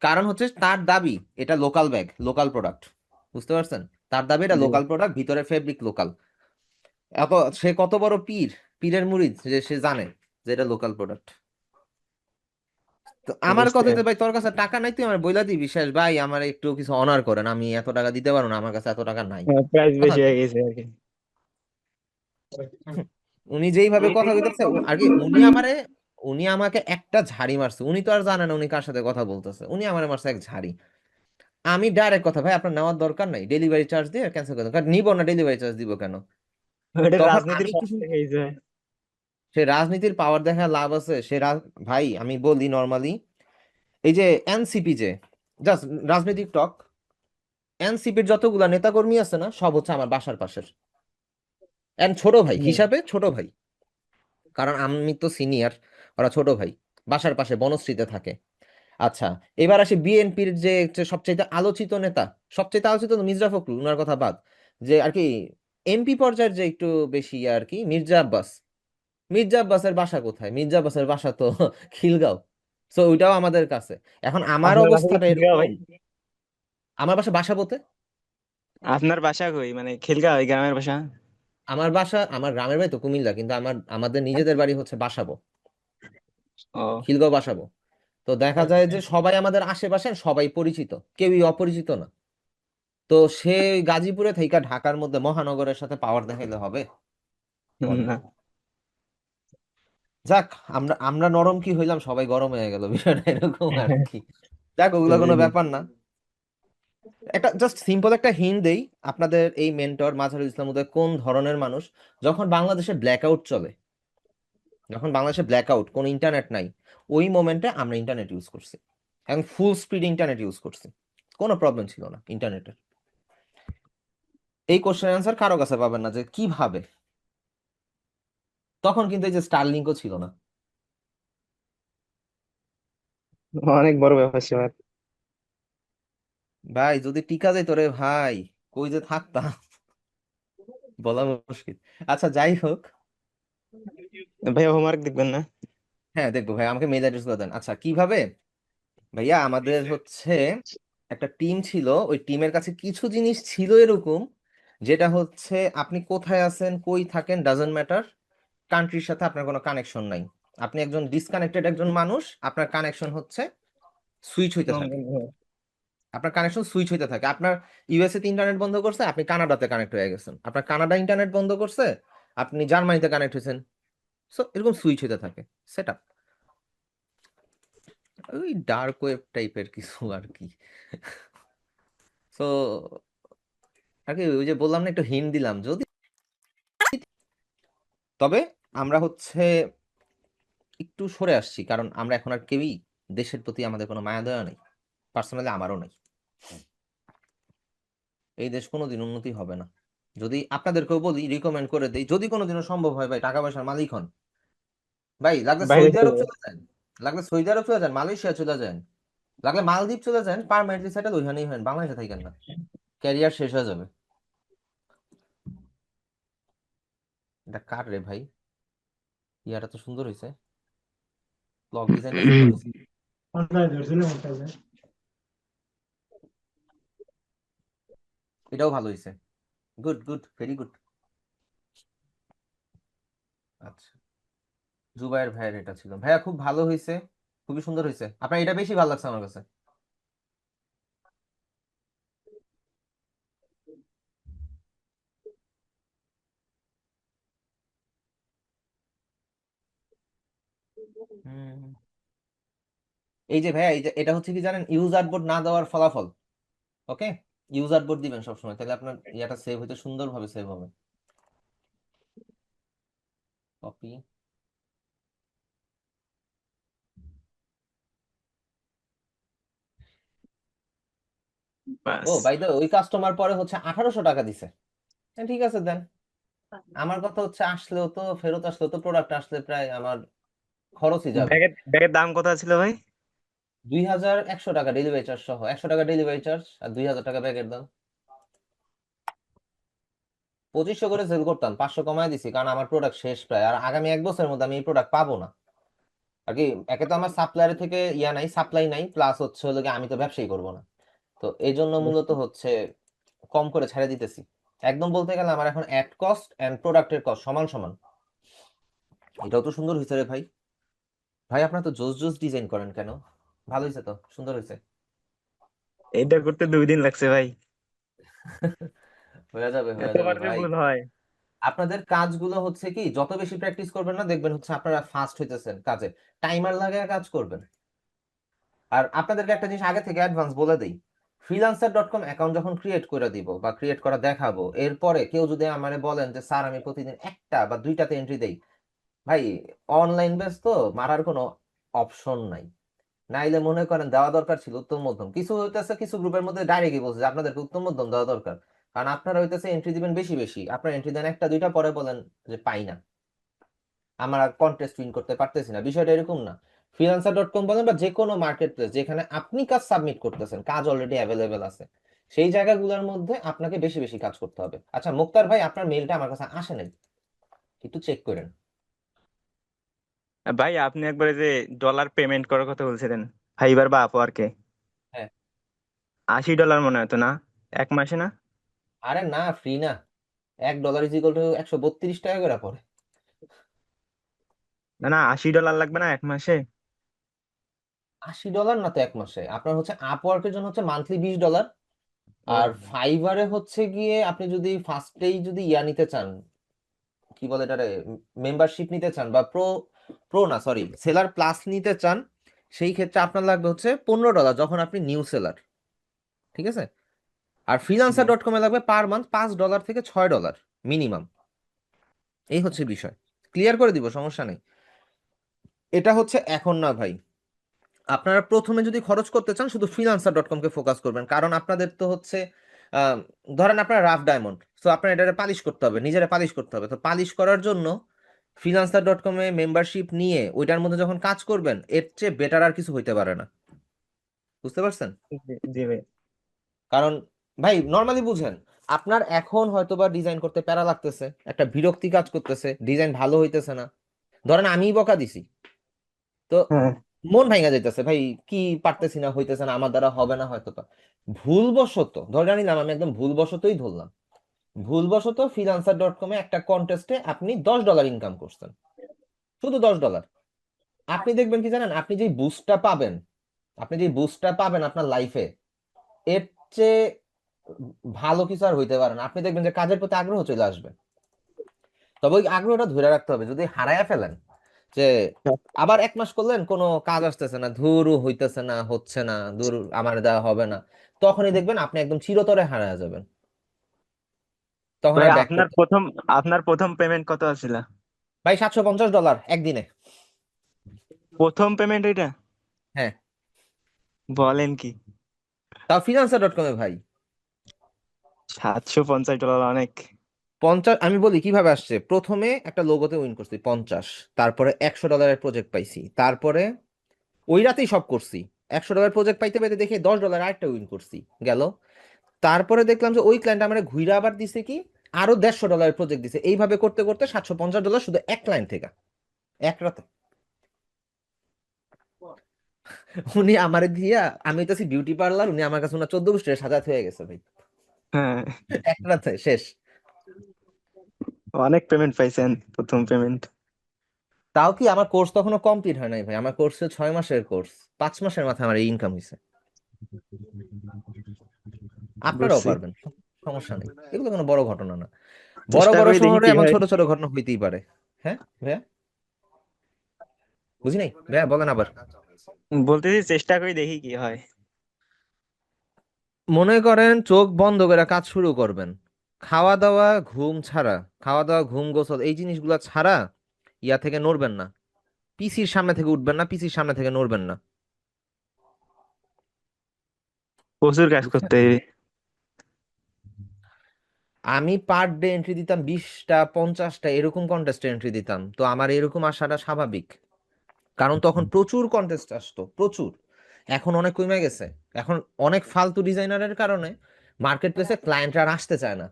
কারণ হচ্ছে তার দাবি এটা লোকাল ব্যাগ, লোকাল প্রোডাক্ট, বুঝতে পারছেন? তার দাবি এটা
জি।
লোকাল প্রোডাক্ট, ভিতরে ফেব্রিক লোকাল। এত সে কত বড় পীর, পীরের মুরিদ যে সে জানে যে এটা লোকাল প্রোডাক্ট। তো আমার
বুঝতে
কথাতে
পারছি।
ভাই, তোর কাছে টাকা নাই, তুই আমার বইলা দিবি, বিশ্বাস ভাই আমার একটু কিছু অনার করেন, আমি এত টাকা দিতে পারবো না, আমার কাছে এত টাকা নাই।
প্রাইস
কথা
বেশি
কন।
হয়ে গেছে আর কি।
উনি যেইভাবে কথা কইতেছে আর কি, উনি আমাকে একটা ঝাড়ি মারছে, উনি তো আর জানে না উনি কার সাথে কথা বলতেছে, উনি আমারে মারছে এক ঝাড়ি। আমি ডাইরেক্ট কথা, ভাই আপনার নেওয়ার দরকার নাই, ডেলিভারি চার্জ দিয়ে ক্যান্সেল করে দেন। কারণ নিব না, ডেলিভারি চার্জ দিব কেন?
ওটা
তখন
রাজনীতির
আমি
পথ
কিছু,
থেকে এই যে।
সে রাজনীতির পাওয়ার দেখা লাভ আছে, ভাই আমি বলি নর্মালি, এই যে এনসিপি যে, জাস্ট রাজনৈতিক টক, এনসিপির যতগুলা নেতাকর্মী আছে না, সব হচ্ছে আমার বাসার পাশের, এন্ড ছোট ভাই
হুম।
হিসাবে ছোট ভাই, কারণ আমি তো সিনিয়র, ওরা ছোট ভাই, বাসার পাশে বনশ্রীতে থাকে। আচ্ছা, এবার আসি বিএনপির যে যে সবচেয়ে আলোচিত নেতা, সবচেয়ে আলোচিত তো মির্জা ফখরুল, ওনার কথা বাদ, যে আর কি এমপি পর্যায়ের যে একটু বেশি আর কি, মির্জা আব্বাস। মির্জা আব্বাসের বাসা কোথায়? মির্জা আব্বাসের বাসা তো খিলগাঁও। সো ওইটাও আমাদের কাছে। এখন আমার
আপনার বাসা কি
অবস্থাটা
খিলগাঁও
এরকম,
ভাই?
আমার বাসা বাসাবোতে।
আপনার বাসা কই, মানে খিলগাঁও, ওই গ্রামের বাসা?
আমার বাসা, আমার গ্রামের বাড়ি তো কুমিল্লা, কিন্তু আমাদের নিজেদের বাড়ি হচ্ছে বাসাবো,
ও।
খিলগাঁও বাসাবো। তো দেখা যায় যে সবাই আমাদের আশেপাশে সবাই পরিচিত, কেউই অপরিচিত না। তো সে গাজীপুরে থেকে ঢাকার মধ্যে মহানগরের সাথে পাওয়ার দেখাইলে হবে? বলেন।
না।
যাক, আমরা আমরা নরম কি হইলাম, সবাই গরম হয়ে গেল, বিষয়টা এরকম আর কি। যাক, ওগুলো
জি
কোনো
জি।
ব্যাপার না। একটা জাস্ট সিম্পল একটা হিন্ট দেই, আপনাদের এই মেন্টর মাঝারুল ইসলাম উদয় কোন ধরনের মানুষ, যখন বাংলাদেশে ব্ল্যাক আউট চলে, যখন বাংলাদেশে ব্ল্যাক আউট, কোনো ইন্টারনেট নাই, ওই মোমেন্টে আমরা ইন্টারনেট ইউজ করছি এবং ফুল স্পিড ইন্টারনেট ইউজ করছি, কোনো প্রবলেম ছিল না ইন্টারনেটের। এই কোশ্চেন অ্যান্সার কারো কাছে পাবেন না যে কিভাবে। তখন কিন্তু এই যে স্টারলিংকও ছিল না।
অনেক বড় ব্যাপার স্যাপার।
ভাই যদি টিকা যেত রে ভাই, কই যে থাকতাম বলা মুশকিল। আচ্ছা যাই হোক।
ভাইয়া হোমওয়ার্ক দেখবেন না?
হ্যাঁ দেখবো ভাই, আমাকে মেল অ্যাড্রেস করে দেন। আচ্ছা কিভাবে ভাইয়া, আমাদের হচ্ছে একটা টিম ছিল, ওই টিমের কাছে কিছু জিনিস ছিল এরকম, যেটা হচ্ছে আপনি কোথায় আছেন, কই থাকেন, ডাজন্ট ম্যাটার, কান্ট্রির সাথে আপনার কোনো কানেকশন নাই, আপনি একজন ডিসকানেক্টেড একজন মানুষ, আপনার কানেকশন হচ্ছে সুইচ হইতে থাকে, আপনার কানেকশন সুইচ হইতে থাকে। আপনার ইউএসএ তে ইন্টারনেট বন্ধ করছে, আপনি কানাডাতে কানেক্ট হয়ে গেছেন, আপনার কানাডা ইন্টারনেট বন্ধ করছে, আপনি জার্মানিতে কানেক্ট হয়েছেন। সো এরকম সুইচ হইতে থাকে, সেট আপ ওই ডার্ক ওয়েব টাইপের কিছু আর কি। সো আর কি, ওই যে বললাম না, একটু হিন্ট দিলাম যদি। তবে আমরা হচ্ছে একটু সরে আসছি, কারণ আমরা এখন আর কেউই দেশের প্রতি আমাদের কোনো মায়া দয়া নেই, পার্সোনালি আমারও নাই। এই দেশ কোনোদিন উন্নতি হবে না যদি আপনাদেরকেও বলি, রিকমেন্ড করে দেই, যদি কোনোদিনও সম্ভব হয় ভাই, টাকা পয়সার মালিক হন ভাই, লাগলে
বাইরে
সৌদি
চলে
আরব
যাও।
চলে যান, লাগলে সৌদি আরব চলে যান, মালয়েশিয়া চলে যান, লাগলে মালদ্বীপ চলে যান, পার্মানেন্টলি সেটেল ওইখানেই হন, বাংলাদেশে থাকেন না, ক্যারিয়ার শেষ হয়ে যাবে। এটা কার রে ভাই, ইয়াটা তো সুন্দর হয়েছে, ব্লগ ডিজাইনটা সুন্দর হয়েছে। এটাও ভালো হয়েছে, গুড গুড, ভেরি গুড। আচ্ছা, জুবাইর ভাইয়ের এটা ছিল, ভাইয়া খুব ভালো হয়েছে, খুবই সুন্দর হয়েছে, আপনার এটা বেশি ভালো লাগছে আমার কাছে। হুম। এই যে ভাইয়া, এই যে এটা হচ্ছে কি জানেন, ইউজার বোর্ড না দেওয়ার ফলাফল। ওকে, ইউজার বোর্ড দিবেন সবসময়, তাহলে আপনার ইয়াটা সেভ হইতে সুন্দরভাবে সেভ হবে। কপি। ও
বাস।
বাই দ্য, ওই কাস্টমার পরে হচ্ছে 1800 টাকা দিছে। হ্যাঁ, ঠিক আছে দেন। আমার কথা হচ্ছে আসলেও তো, ফেরত আসলেও তো, প্রোডাক্ট আসলে প্রায় আমার খরচই যাবে।
ব্যাগের ব্যাগের দাম কত ছিল ভাই?
2100 টাকা ডেলিভারি চার্জ সহ, 100 টাকা ডেলিভারি চার্জ আর 2000 টাকা ব্যাগের দাম। 2500 করে সেল করতাম, 500 কমায় দিছি, কারণ আমার প্রোডাক্ট শেষ প্রায়, আর আগামী 1 বছরের মধ্যে আমি এই প্রোডাক্ট পাবো না আর কি। একে তো আমার সাপ্লায়ার থেকে ইয়া নাই, সাপ্লাই নাই, প্লাস হচ্ছে হলো গিয়ে আমি তো ব্যবসায়ী করবো না, তো এই জন্য মূলত হচ্ছে কম করে ছেড়ে দিতেছি। একদম বলতে গেলে আমার এখন অ্যাড কস্ট এন্ড প্রোডাক্টের কস্ট সমান সমান। এটাও তো সুন্দর হয়েছে রে ভাই, ভাই আপনার তো জোস জোস ডিজাইন করেন কেন, ভালো হয়েছে তো, সুন্দর হয়েছে।
এটা করতে 2 দিন লাগছে ভাই।
হয়ে যাবে হয়ে যাবে
এতবার যে
ভাই।
ভুল হয়।
আপনাদের কাজগুলো হচ্ছে কি, যত বেশি প্র্যাকটিস করবেন না, দেখবেন হচ্ছে আপনারা ফাস্ট হইতেছেন কাজে, টাইমার লাগায় কাজ করবেন। আর আপনাদেরকে একটা জিনিস আগে থেকে অ্যাডভান্স বলে দেই, freelancer.com অ্যাকাউন্ট যখন ক্রিয়েট করে দিব বা ক্রিয়েট করা দেখাবো, এরপরে কেউ যদি আমারে বলেন যে স্যার আমি প্রতিদিন একটা বা দুইটাতে এন্ট্রি দেই, ভাই অনলাইন বেস তো, মারার কোনো অপশন নাই। নাইলে মনে করেন দেওয়া দরকার ছিল উত্তম মধ্যম, কিছু হইতেছে কিছু গ্রুপের মধ্যে ডাইরেক্টই বলছে যে আপনাদেরকে উত্তম মধ্যম দেওয়া দরকার, কারণ আপনারা হইতেছে এন্ট্রি দিবেন বেশি বেশি, আপনার এন্ট্রি দেন একটা দুইটা, পরে বলেন যে পাই না, আমরা কন্টেস্ট উইন করতে পারতেছি না। বিষয়টা এরকম না। ফ্রিল্যান্সার.কম বলেন বা যে কোনো মার্কেট প্লেস যেখানে আপনি কাজ সাবমিট করতেছেন, কাজ অলরেডি অ্যাভেলেবেল আছে, সেই জায়গাগুলোর মধ্যে আপনাকে বেশি বেশি কাজ করতে হবে। আচ্ছা মুক্তার ভাই, আপনার মেইলটা আমার কাছে আসে নাই, একটু চেক করেন।
ভাই আপনি একবারে যে ডলার পেমেন্ট করার কথা বলছিলেন, ফাইবার বা আপওয়ার্কে,
হ্যাঁ।
$80 মনে হতো না, 1 মাসে না?
আরে না, ফ্রি না, $1 ইজ ইকুয়াল টু 132 টাকা করে পড়ে।
না না, $80 লাগবে না 1 মাসে?
$80 না তো 1 মাসে, আপনার হচ্ছে আপওয়ার্কের জন্য হচ্ছে মান্থলি $20, আর
ও
ফাইবারে হচ্ছে গিয়ে আপনি যদি ফার্স্টেই যদি ইয়া নিতে চান, কি বলে এটারে, মেম্বারশিপ নিতে চান বা প্রো, প্রো না সরি, সেলার প্লাস নিতে চান, সেই ক্ষেত্রে আপনার লাগবে হচ্ছে $15 যখন আপনি নিউ সেলার, ঠিক আছে। আর ফ্রিলান্সার.কমে লাগবে পার মান্থ $5 থেকে $6 মিনিমাম। এই হচ্ছে বিষয়, ক্লিয়ার করে দিব, সমস্যা নেই। এটা হচ্ছে এখন না ভাই, আপনারা প্রথমে যদি খরচ করতে চান শুধু freelancer.com কে ফোকাস করবেন, কারণ আপনাদের তো হচ্ছে আহ, ধরেন আপনার রাফ ডায়মন্ড, তো আপনার এটা পালিশ করতে হবে, নিজেরা পালিশ করতে হবে, তো পালিশ করার জন্য freelancer.com এ মেম্বারশিপ নিয়ে ওইটার মধ্যে যখন কাজ করবেন এর চেয়ে বেটার আর কিছু হইতে পারে না। বুঝতে পারছেন?
জি জি ভাই।
কারণ ভাই নর্মালি বুঝেন, আপনার এখন হয়তোবা ডিজাইন করতে প্যারা লাগতেছে, একটা বিরক্তি কাজ করতেছে, ডিজাইন ভালো হইতেছে না, ধরেন আমিই বকা দিছি, তো
হ্যাঁ
মন ভাঙা যাইতেছে ভাই, কি পারতেছি না, হইতেছে না, আমার দ্বারা হবে না হয়তোবা, ভুলবশত ধরে নিলাম, আমি একদম ভুলবশতই ধরলাম, ভুলবশত freelancer.com এ একটা কন্টেস্টে আপনি $10 ইনকাম করছেন, শুধু $10, আপনি দেখবেন কি জানেন, আপনি যে বুস্টটা পাবেন, আপনি যে বুস্টটা পাবেন আপনার লাইফে, এর চেয়ে ভালো কিছু আর হইতে পারে না। আপনি দেখবেন যে কাজের প্রতি আগ্রহ চলে আসবে। তবে ওই আগ্রহটা ধরে রাখতে হবে, যদি হারায়া ফেলেন যে আবার 1 মাস করলেন কোনো কাজ আসতেছে না, ধুরু হইতেছে না, হচ্ছে না, দূর আমার দেওয়া হবে না, তখনই দেখবেন আপনি একদম চিরতরে হারায়া যাবেন, তখন
ভাই,
আর ব্যাক করতে।
আপনার প্রথম পেমেন্ট কত ছিল?
ভাই $750 একদিনে।
প্রথম পেমেন্ট এটা?
হ্যাঁ,
বলেন কি!
তাও freelancer.com এ ভাই।
$750 অনেক।
50, আমি বলি কিভাবে আসছে, প্রথমে একটা লোগোতে উইন করছি 50, তারপরে $100 প্রজেক্ট পাইছি, তারপরে ওই রাতেই সব করছি, $100 প্রজেক্ট পাইতে পাইতে দেখে $10 আরেকটা উইন করছি, গেল। তারপরে দেখলাম যে ওই ক্লায়েন্ট আমার ঘুরে আবার দিছে কি, আরো $150 প্রজেক্ট দিছে, এইভাবে করতে করতে $750 শুধু এক ক্লায়েন্ট থেকে, এক রাতে। উনি আমারে দিয়া, আমি হইতাছি বিউটি পার্লার, উনি আমার কাছে উনার 14 বছরের সাজাতে হয়ে গেছে ভাই,
হ্যাঁ,
এক রাতে শেষ।
অনেক পেমেন্ট পাইছেন প্রথম পেমেন্ট।
তাও কি আমার কোর্স তখনো কমপ্লিট হয় নাই ভাই, আমার কোর্স 6 মাসের কোর্স, 5 মাসের মাথায় আমার এই ইনকাম হয়েছে। আপনারাও
বুঝছি।
পারবেন, সমস্যা নেই, এগুলো কোনো বড় ঘটনা না, বড়
চেষ্টা
বড়
করে দেখি
শহরে
কি
এমন
হয়।
ছোট ছোট ঘটনা হইতেই পারে। হ্যাঁ ভাইয়া, বুঝি নাই ভাইয়া, বলেন আবার।
বলতেছি চেষ্টা করে দেখি কি হয়।
মনে করেন চোখ বন্ধ করে কাজ শুরু করবেন, খাওয়া দাওয়া ঘুম ছাড়া, খাওয়া দাওয়া ঘুম গোসল এই জিনিসগুলো ছাড়া ইয়া থেকে নড়বেন না, পিসির সামনে থেকে উঠবেন না, পিসির সামনে থেকে নড়বেন না।
প্রচুর কাজ
বুঝছেন?
করতে হবে।
আমি পার ডে এন্ট্রি দিতাম 20টা 50টা এরকম কন্টেস্টে এন্ট্রি দিতাম, তো আমার এরকম আসাটা স্বাভাবিক, কারণ তখন প্রচুর কন্টেস্ট আসতো, প্রচুর। এখন অনেক কমে গেছে, এখন অনেক ফালতু ডিজাইনারের কারণে মার্কেট প্লেসে ক্লায়েন্ট আর আসতে চায় না,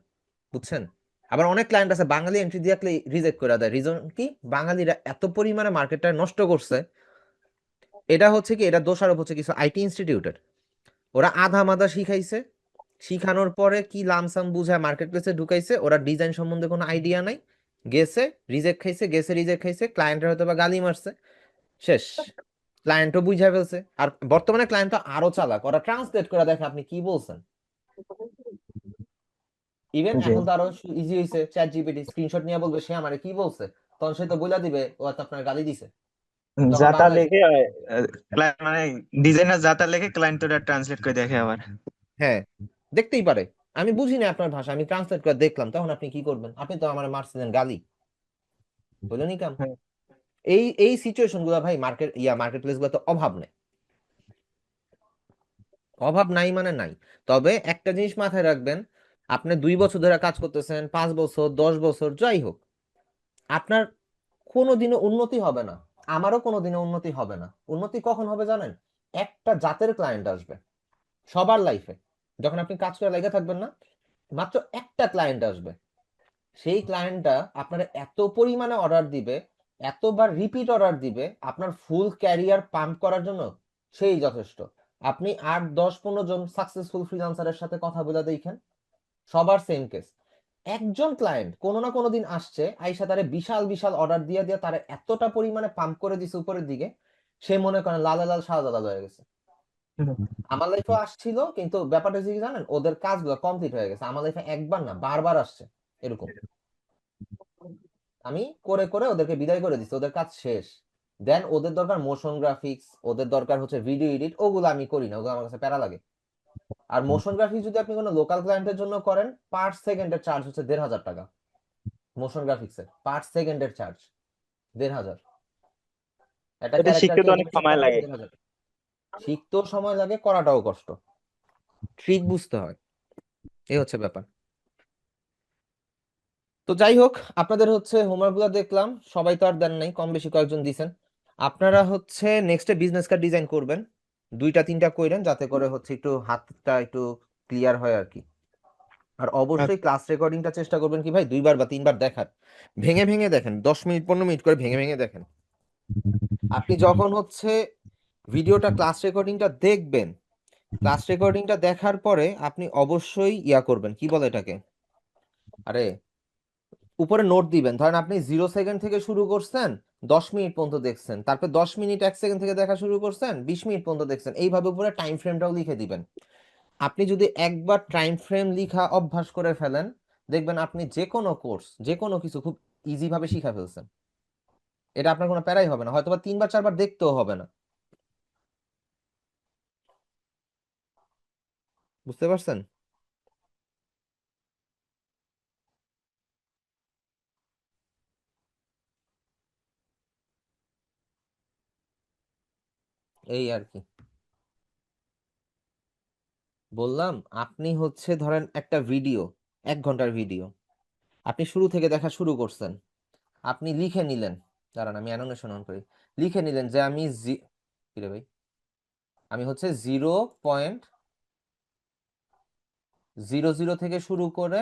বুঝছেন? আবার অনেক ক্লায়েন্ট আছে বাঙালি এন্ট্রি দিয়ে রিজেক্ট করে দেয়, রিজন কি, বাঙালিরা এত পরিমাণে মার্কেটটা নষ্ট করছে। এটা হচ্ছে কি, এটা দোষারোপ হচ্ছে কিছু আইটি ইনস্টিটিউটের, ওরা আধা মাদা শিখাইছে, শিখানোর পরে কি লামসাম বুঝায় মার্কেট প্লেসে ঢুকাইছে, ওরা ডিজাইন সম্বন্ধে কোনো আইডিয়া নাই, গেছে রিজেক্ট খাইছে, গেছে রিজেক্ট খাইছে, ক্লায়েন্টের হয়তো বা গালি মারছে, শেষ। ক্লায়েন্টও বুঝে ফেলছে, আর বর্তমানে ক্লায়েন্ট তো আরো চালাক, ওরা ট্রান্সলেট করে দেখে আপনি কি বলছেন। ইভেন
জি।
এখন তো আরো ইজি হয়েছে, চ্যাট জিপিটি স্ক্রিনশট নিয়ে বলবে সে আমারে কি বলছে, তখন সে তো বলে দিবে ও তো আপনার গালি দিছে, তখন
যাতা
বাংলায়।
লেখে মানে ডিজাইনার যাতা লেখে, ক্লায়েন্ট ওটা ট্রান্সলেট করে দেখে আবার।
হ্যাঁ, দেখতেই পারে, আমি বুঝি না আপনার ভাষা, আমি ট্রান্সলেট করে দেখলাম, তখন আপনি কি করবেন, আপনি তো আমার মারছিলেন গালি, বললেনই কাম।
হ্যাঁ।
এই এই সিচুয়েশন গুলো ভাই মার্কেট প্লেস গুলোতে অভাব নেই, অভাব নাই মানে নাই। তবে একটা জিনিস মাথায় রাখবেন, আপনি 2 বছর ধরে কাজ করতেছেন, 5 বছর 10 বছর যাই হোক, আপনার কোনোদিনও উন্নতি হবে না, আমারও কোনোদিনও উন্নতি হবে না। উন্নতি কখন হবে জানেন, একটা জাতের ক্লায়েন্ট আসবে সবার লাইফে, যখন আপনি কাজ করে লেগে থাকবেন না, মাত্র একটা ক্লায়েন্ট আসবে, সেই ক্লায়েন্টটা আপনার এত পরিমাণে অর্ডার দিবে, এতবার রিপিট অর্ডার দিবে, আপনার ফুল ক্যারিয়ার পাম্প করার জন্য সেই যথেষ্ট। আপনি 8 10 15 জন সাকসেসফুল ফ্রিল্যান্সারের সাথে কথা বলে দেখেন, সবার সেম কেস, একজন ক্লায়েন্ট কোনো না কোনো দিন আসছে, আইসা তারে বিশাল বিশাল অর্ডার দিয়ে দিয়ে তারে এতটা পরিমাণে পাম্প করে দিছে উপরের দিকে, সে মনে করেন লাল লাল সাদা লাল হয়ে গেছে। আমার লাইফে আসছিল, কিন্তু ব্যাপারটা হচ্ছে কি জানেন, ওদের কাজগুলো কমপ্লিট হয়ে গেছে, আমার লাইফে একবার না বারবার আসছে এরকম, আমি করে করে ওদেরকে বিদায় করে দিচ্ছি, ওদের কাজ শেষ। দেন ওদের দরকার মোশন গ্রাফিক্স, ওদের দরকার হচ্ছে ভিডিও এডিট, ওগুলো আমি করি না, ওগুলো আমার কাছে প্যারা লাগে। আর মোশন গ্রাফিক্স যদি আপনি কোনো লোকাল ক্লায়েন্টের জন্য করেন, পার সেকেন্ডের চার্জ হচ্ছে 1500 টাকা, মোশন গ্রাফিক্সের পার সেকেন্ডের চার্জ 1500। একটা
এটা শিখতে
ক্যারেক্টারকে
তো অনেক
এখানে
সময়
সেটআপ
লাগে।
করতে দেখা যায়। শিখতেও সময় লাগে, করাটাও কষ্ট, ট্রিক বুঝতে হয়, এই হচ্ছে ব্যাপার। তো যাই হোক, আপনাদের হচ্ছে হোমওয়ার্ক গুলো দেখলাম, সবাই তো আর দেন নাই, কম বেশি কয়েকজন দিছেন। আপনারা হচ্ছে নেক্সটে বিজনেস কার্ড ডিজাইন করবেন, দুইটা তিনটা কইরেন, যাতে করে হচ্ছে একটু হাতটা একটু ক্লিয়ার হয় আর কি। আর অবশ্যই ক্লাস রেকর্ডিংটা চেষ্টা করবেন কি ভাই, দুইবার বা তিনবার দেখার, ভেঙে ভেঙে দেখেন, 10 মিনিট 15 মিনিট করে ভেঙে ভেঙে দেখেন। আপনি যখন হচ্ছে ভিডিওটা ক্লাস রেকর্ডিংটা দেখবেন, ক্লাস রেকর্ডিংটা দেখার পরে আপনি অবশ্যই ইয়া করবেন, কি বলে এটাকে, আরে উপরে নোট দিবেন। ধরেন আপনি 0 সেকেন্ড থেকে শুরু করছেন, 10 মিনিট পর্যন্ত দেখছেন, তারপর 10 মিনিট 1 সেকেন্ড থেকে দেখা শুরু করছেন, 20 মিনিট পর্যন্ত দেখছেন, এইভাবে উপরে টাইম ফ্রেমটাও লিখে দিবেন। আপনি যদি একবার টাইম ফ্রেম লিখা অভ্যাস করে ফেলেন, দেখবেন আপনি যে কোনো কোর্স, যে কোনো কিছু খুব ইজি ভাবে শিখা ফেলছেন। এটা আপনার কোনো প্যারাই হবে না, হয়তোবা 3 বার 4 বার দেখতেও হবে না। বুঝতে পারছেন? এই আর কি বললাম। আপনি হচ্ছে ধরেন একটা ভিডিও, 1 ঘন্টার ভিডিও, আপনি শুরু থেকে দেখা শুরু করছেন, আপনি লিখে নিলেন, দাঁড়ান আমি অ্যানোটেশন অন করি, লিখে নিলেন যে আমি কি রে ভাই, আমি হচ্ছে 0.00 থেকে শুরু করে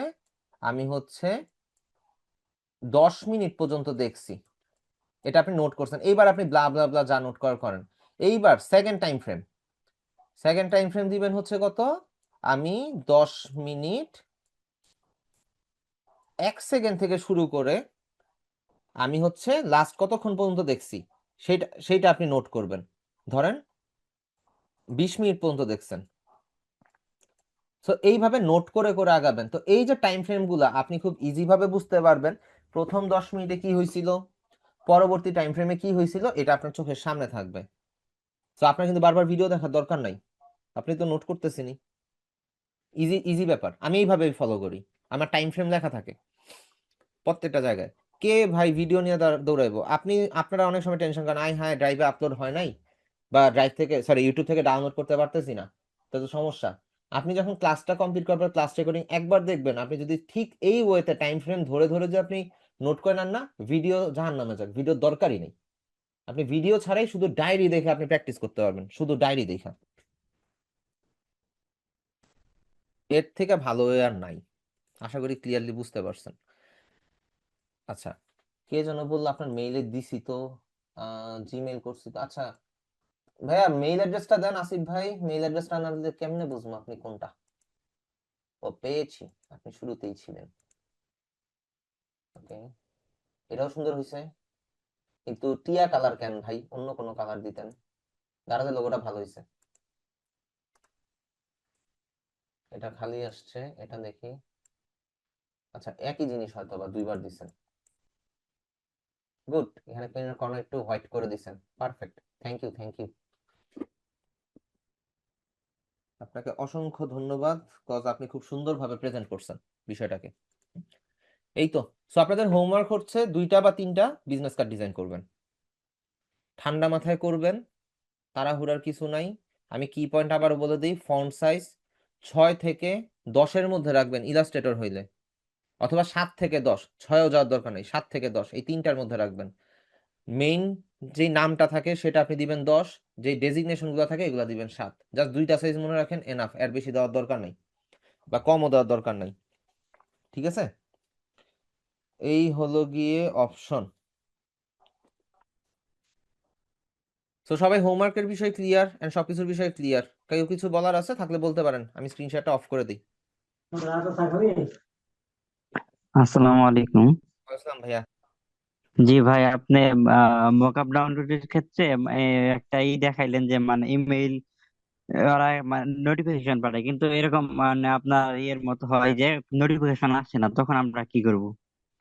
আমি হচ্ছে 10 মিনিট পর্যন্ত দেখছি, এটা আপনি নোট করছেন। এইবার আপনি ব্লা ব্লা ব্লা যা নোট করার করেন। এইবার সেকেন্ড টাইম ফ্রেম দিবেন হচ্ছে কত, আমি 10 মিনিট 1 সেকেন্ড থেকে শুরু করে আমি হচ্ছে লাস্ট কতক্ষণ পর্যন্ত দেখছি, সেইটা সেইটা আপনি নোট করবেন। ধরেন 20 মিনিট পর্যন্ত দেখছেন। তো এইভাবে নোট করে করে আগাবেন। তো এই যে টাইম ফ্রেম গুলা আপনি খুব ইজি ভাবে বুঝতে পারবেন, প্রথম 10 মিনিটে কি হয়েছিল, পরবর্তী টাইম ফ্রেমে কি হয়েছিল, এটা আপনার চোখের সামনে থাকবে। তো আপনার কিন্তু বারবার ভিডিও দেখার দরকার নাই, আপনি তো নোট করতেছেনই। ইজি ইজি ব্যাপার, আমি এইভাবে ফলো করি, আমার টাইম ফ্রেম লেখা থাকে প্রত্যেকটা জায়গায়। কে ভাই ভিডিও নিয়ে দৌড়াইবো, আপনারা অনেক সময় টেনশন করেন, আয় হ্যাঁ ড্রাইভে আপলোড হয় নাই, বা ড্রাইভ থেকে সরি ইউটিউব থেকে ডাউনলোড করতে পারতেছি না, তো তো সমস্যা। আপনি যখন ক্লাসটা কমপ্লিট করার পর ক্লাস রেকর্ডিং একবার দেখবেন, আপনি যদি ঠিক এই ওয়েতে টাইম ফ্রেম ধরে ধরে যে আপনি নোট করে নেন না, ভিডিও জাহান নামে যাক, ভিডিও দরকারই নেই। আপনি ভিডিও ছাড়াই শুধু ডায়েরি দেখে আপনি প্র্যাকটিস করতে পারবেন, শুধু ডায়েরি দেখা, এর থেকে ভালো way আর নাই। আশা করি ক্লিয়ারলি বুঝতে পারছেন। আচ্ছা, কে যেন বললো আপনার মেইলে দিছি তো, জিমেইল করছি তো। আচ্ছা ভাইয়া, মেইল অ্যাড্রেসটা দেন, আসিফ ভাই, মেইল অ্যাড্রেসটা না দিলে কেমনে বুঝবো আপনি কোনটা। ও পেয়েছি, আপনি শুরুতেই ছিলেন। ওকে, এটাও সুন্দর হয়েছে, কিন্তু টিয়া কালার কেন ভাই, অন্য কোনো কালার দিতেন। গারাজের লোগোটা ভালো হয়েছে, এটা খালি আসছে, এটা দেখি। আচ্ছা একই জিনিস হয়তো বা দুইবার দিছেন। গুড, এখানে পেনের কর্নার একটু হোয়াইট করে দিছেন, perfect. Thank you thank you, আপনাকে অসংখ্য ধন্যবাদ, কজ আপনি খুব সুন্দরভাবে প্রেজেন্ট করছেন বিষয়টাকে। এই তো। সো আপনাদের হোমওয়ার্ক হচ্ছে 2টা বা 3টা বিজনেস কার্ড ডিজাইন করবেন, ঠান্ডা মাথায় করবেন, তাড়াহুড়ার কিছু নাই। আমি কি পয়েন্ট আবারও বলে দিই, ফন্ট সাইজ 6 থেকে 10-এর মধ্যে রাখবেন ইলাস্ট্রেটর হইলে, অথবা 7 থেকে 10, 6-এও যাওয়ার দরকার নেই, 7 থেকে 10 এই তিনটার মধ্যে রাখবেন। মেইন যে নামটা থাকে সেটা আপনি দিবেন 10, যে ডেজিগনেশন গুলো থাকে এগুলো দিবেন 7। জাস্ট 2টা সাইজ মনে রাখেন, এনাফ, এর বেশি দেওয়ার দরকার নাই, বা কমও দেওয়ার দরকার নাই। ঠিক আছে, এই হলো গিয়ে অপশন। তো সবাই হোমওয়ার্কের বিষয় ক্লিয়ার এন্ড সবকিছুর বিষয় ক্লিয়ার? কেউ কিছু বলার আছে থাকলে বলতে পারেন, আমি স্ক্রিনশটটা অফ করে দিই।
আসসালামু আলাইকুম।
আসসালাম ভাইয়া।
জি ভাই, আপনি মকআপ ডাউনলোডের ক্ষেত্রে একটা দেখাইলেন যে মানে ইমেইল ওরা নোটিফিকেশন পাঠায়, কিন্তু এরকম মানে আপনার ইয়ের মতো হয় যে নোটিফিকেশন আসছে না, তখন আমরা কি করব?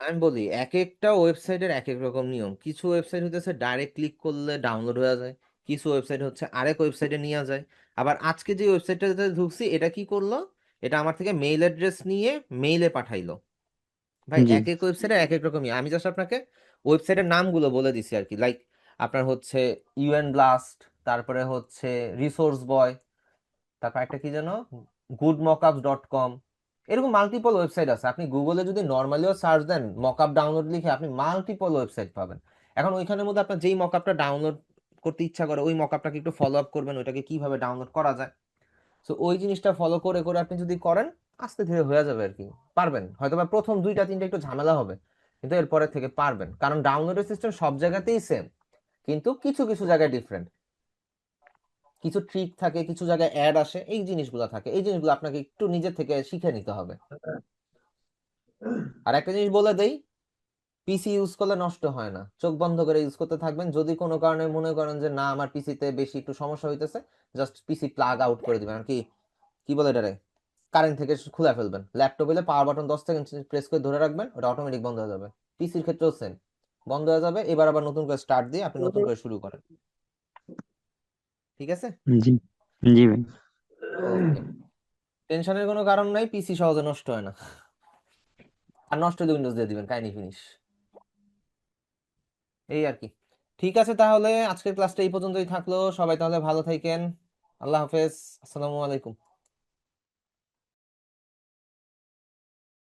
আমি বলি, এক একটা ওয়েবসাইটের এক এক রকম নিয়ম। কিছু ওয়েবসাইট হতেছে ডাইরেক্ট ক্লিক করলে ডাউনলোড হয়ে যায়, কিছু ওয়েবসাইট হচ্ছে আরেক ওয়েবসাইটে নিয়ে যায়। আবার আজকে যে ওয়েবসাইটটাতে ঢুকছি, এটা কি করলো, এটা আমার থেকে মেইল অ্যাড্রেস নিয়ে মেইলে পাঠাইলো। ভাই
জি
এক এক ওয়েবসাইটে এক এক রকমই, আমি জাস্ট আপনাকে ওয়েবসাইটের নামগুলো বলে দিছি আর কি। লাইক আপনার হচ্ছে ইউএন ব্লাস্ট, তারপরে হচ্ছে রিসোর্স বয়, তারপর একটা কি যেন goodmockups.com, এরকম মাল্টিপল ওয়েবসাইট আছে। আপনি গুগলে যদি নর্মালিও সার্চ দেন মকআপ ডাউনলোড লিখে, আপনি মাল্টিপল ওয়েবসাইট পাবেন। এখন ওইখানের মধ্যে আপনার যেই মকআপটা ডাউনলোড করতে ইচ্ছা করে ওই মকআপটাকে একটু ফলো আপ করবেন, ওইটাকে কিভাবে ডাউনলোড করা যায়। তো ওই জিনিসটা ফলো করে করে আপনি যদি করেন, আস্তে ধীরে হয়ে যাবে আর কি, পারবেন। হয়তো বা প্রথম 2টা 3টা একটু ঝামেলা হবে, কিন্তু এরপরে থেকে পারবেন, কারণ ডাউনলোডের সিস্টেম সব জায়গাতেই সেম, কিন্তু কিছু কিছু জায়গায় ডিফারেন্ট, কিছু ট্রিক থাকে, কিছু জায়গায় অ্যাড আসে, এই জিনিসগুলো থাকে, এই জিনিসগুলো আপনাকে একটু নিজে থেকে শিখে নিতে হবে। আর একটা জিনিস বলে দেই, পিসি ইউজ করলে নষ্ট হয় না, চোখ বন্ধ করে ইউজ করতে থাকবেন। যদি কোনো কারণে মনে করেন যে না আমার পিসিতে বেশি একটু সমস্যা হইতেছে, জাস্ট পিসি প্লাগ আউট করে দিবেন আর কি, কি বলে এটারে, কারেন্ট থেকে খুলে ফেলবেন। ল্যাপটপ হলে পাওয়ার বাটন 10 সেকেন্ড প্রেস করে ধরে রাখবেন, ওটা অটোমেটিক বন্ধ হয়ে যাবে। পিসির ক্ষেত্রেও সেম, বন্ধ হয়ে যাবে। এবার আবার নতুন করে স্টার্ট দিয়ে আপনি নতুন করে শুরু করেন। ঠিক আছে?
জি জি ভাই।
ওকে, টেনশনের কোনো কারণ নাই, পিসি সহজে নষ্ট হয় না। আর নষ্ট হলে উইন্ডোজ দিয়ে দিবেন, কাহিনী ফিনিশ। এই আর কি। ঠিক আছে, তাহলে আজকের ক্লাসটা এই পর্যন্তই থাকলো। সবাই তাহলে ভালো থাকেন। আল্লাহ হাফেজ। আসসালামু আলাইকুম।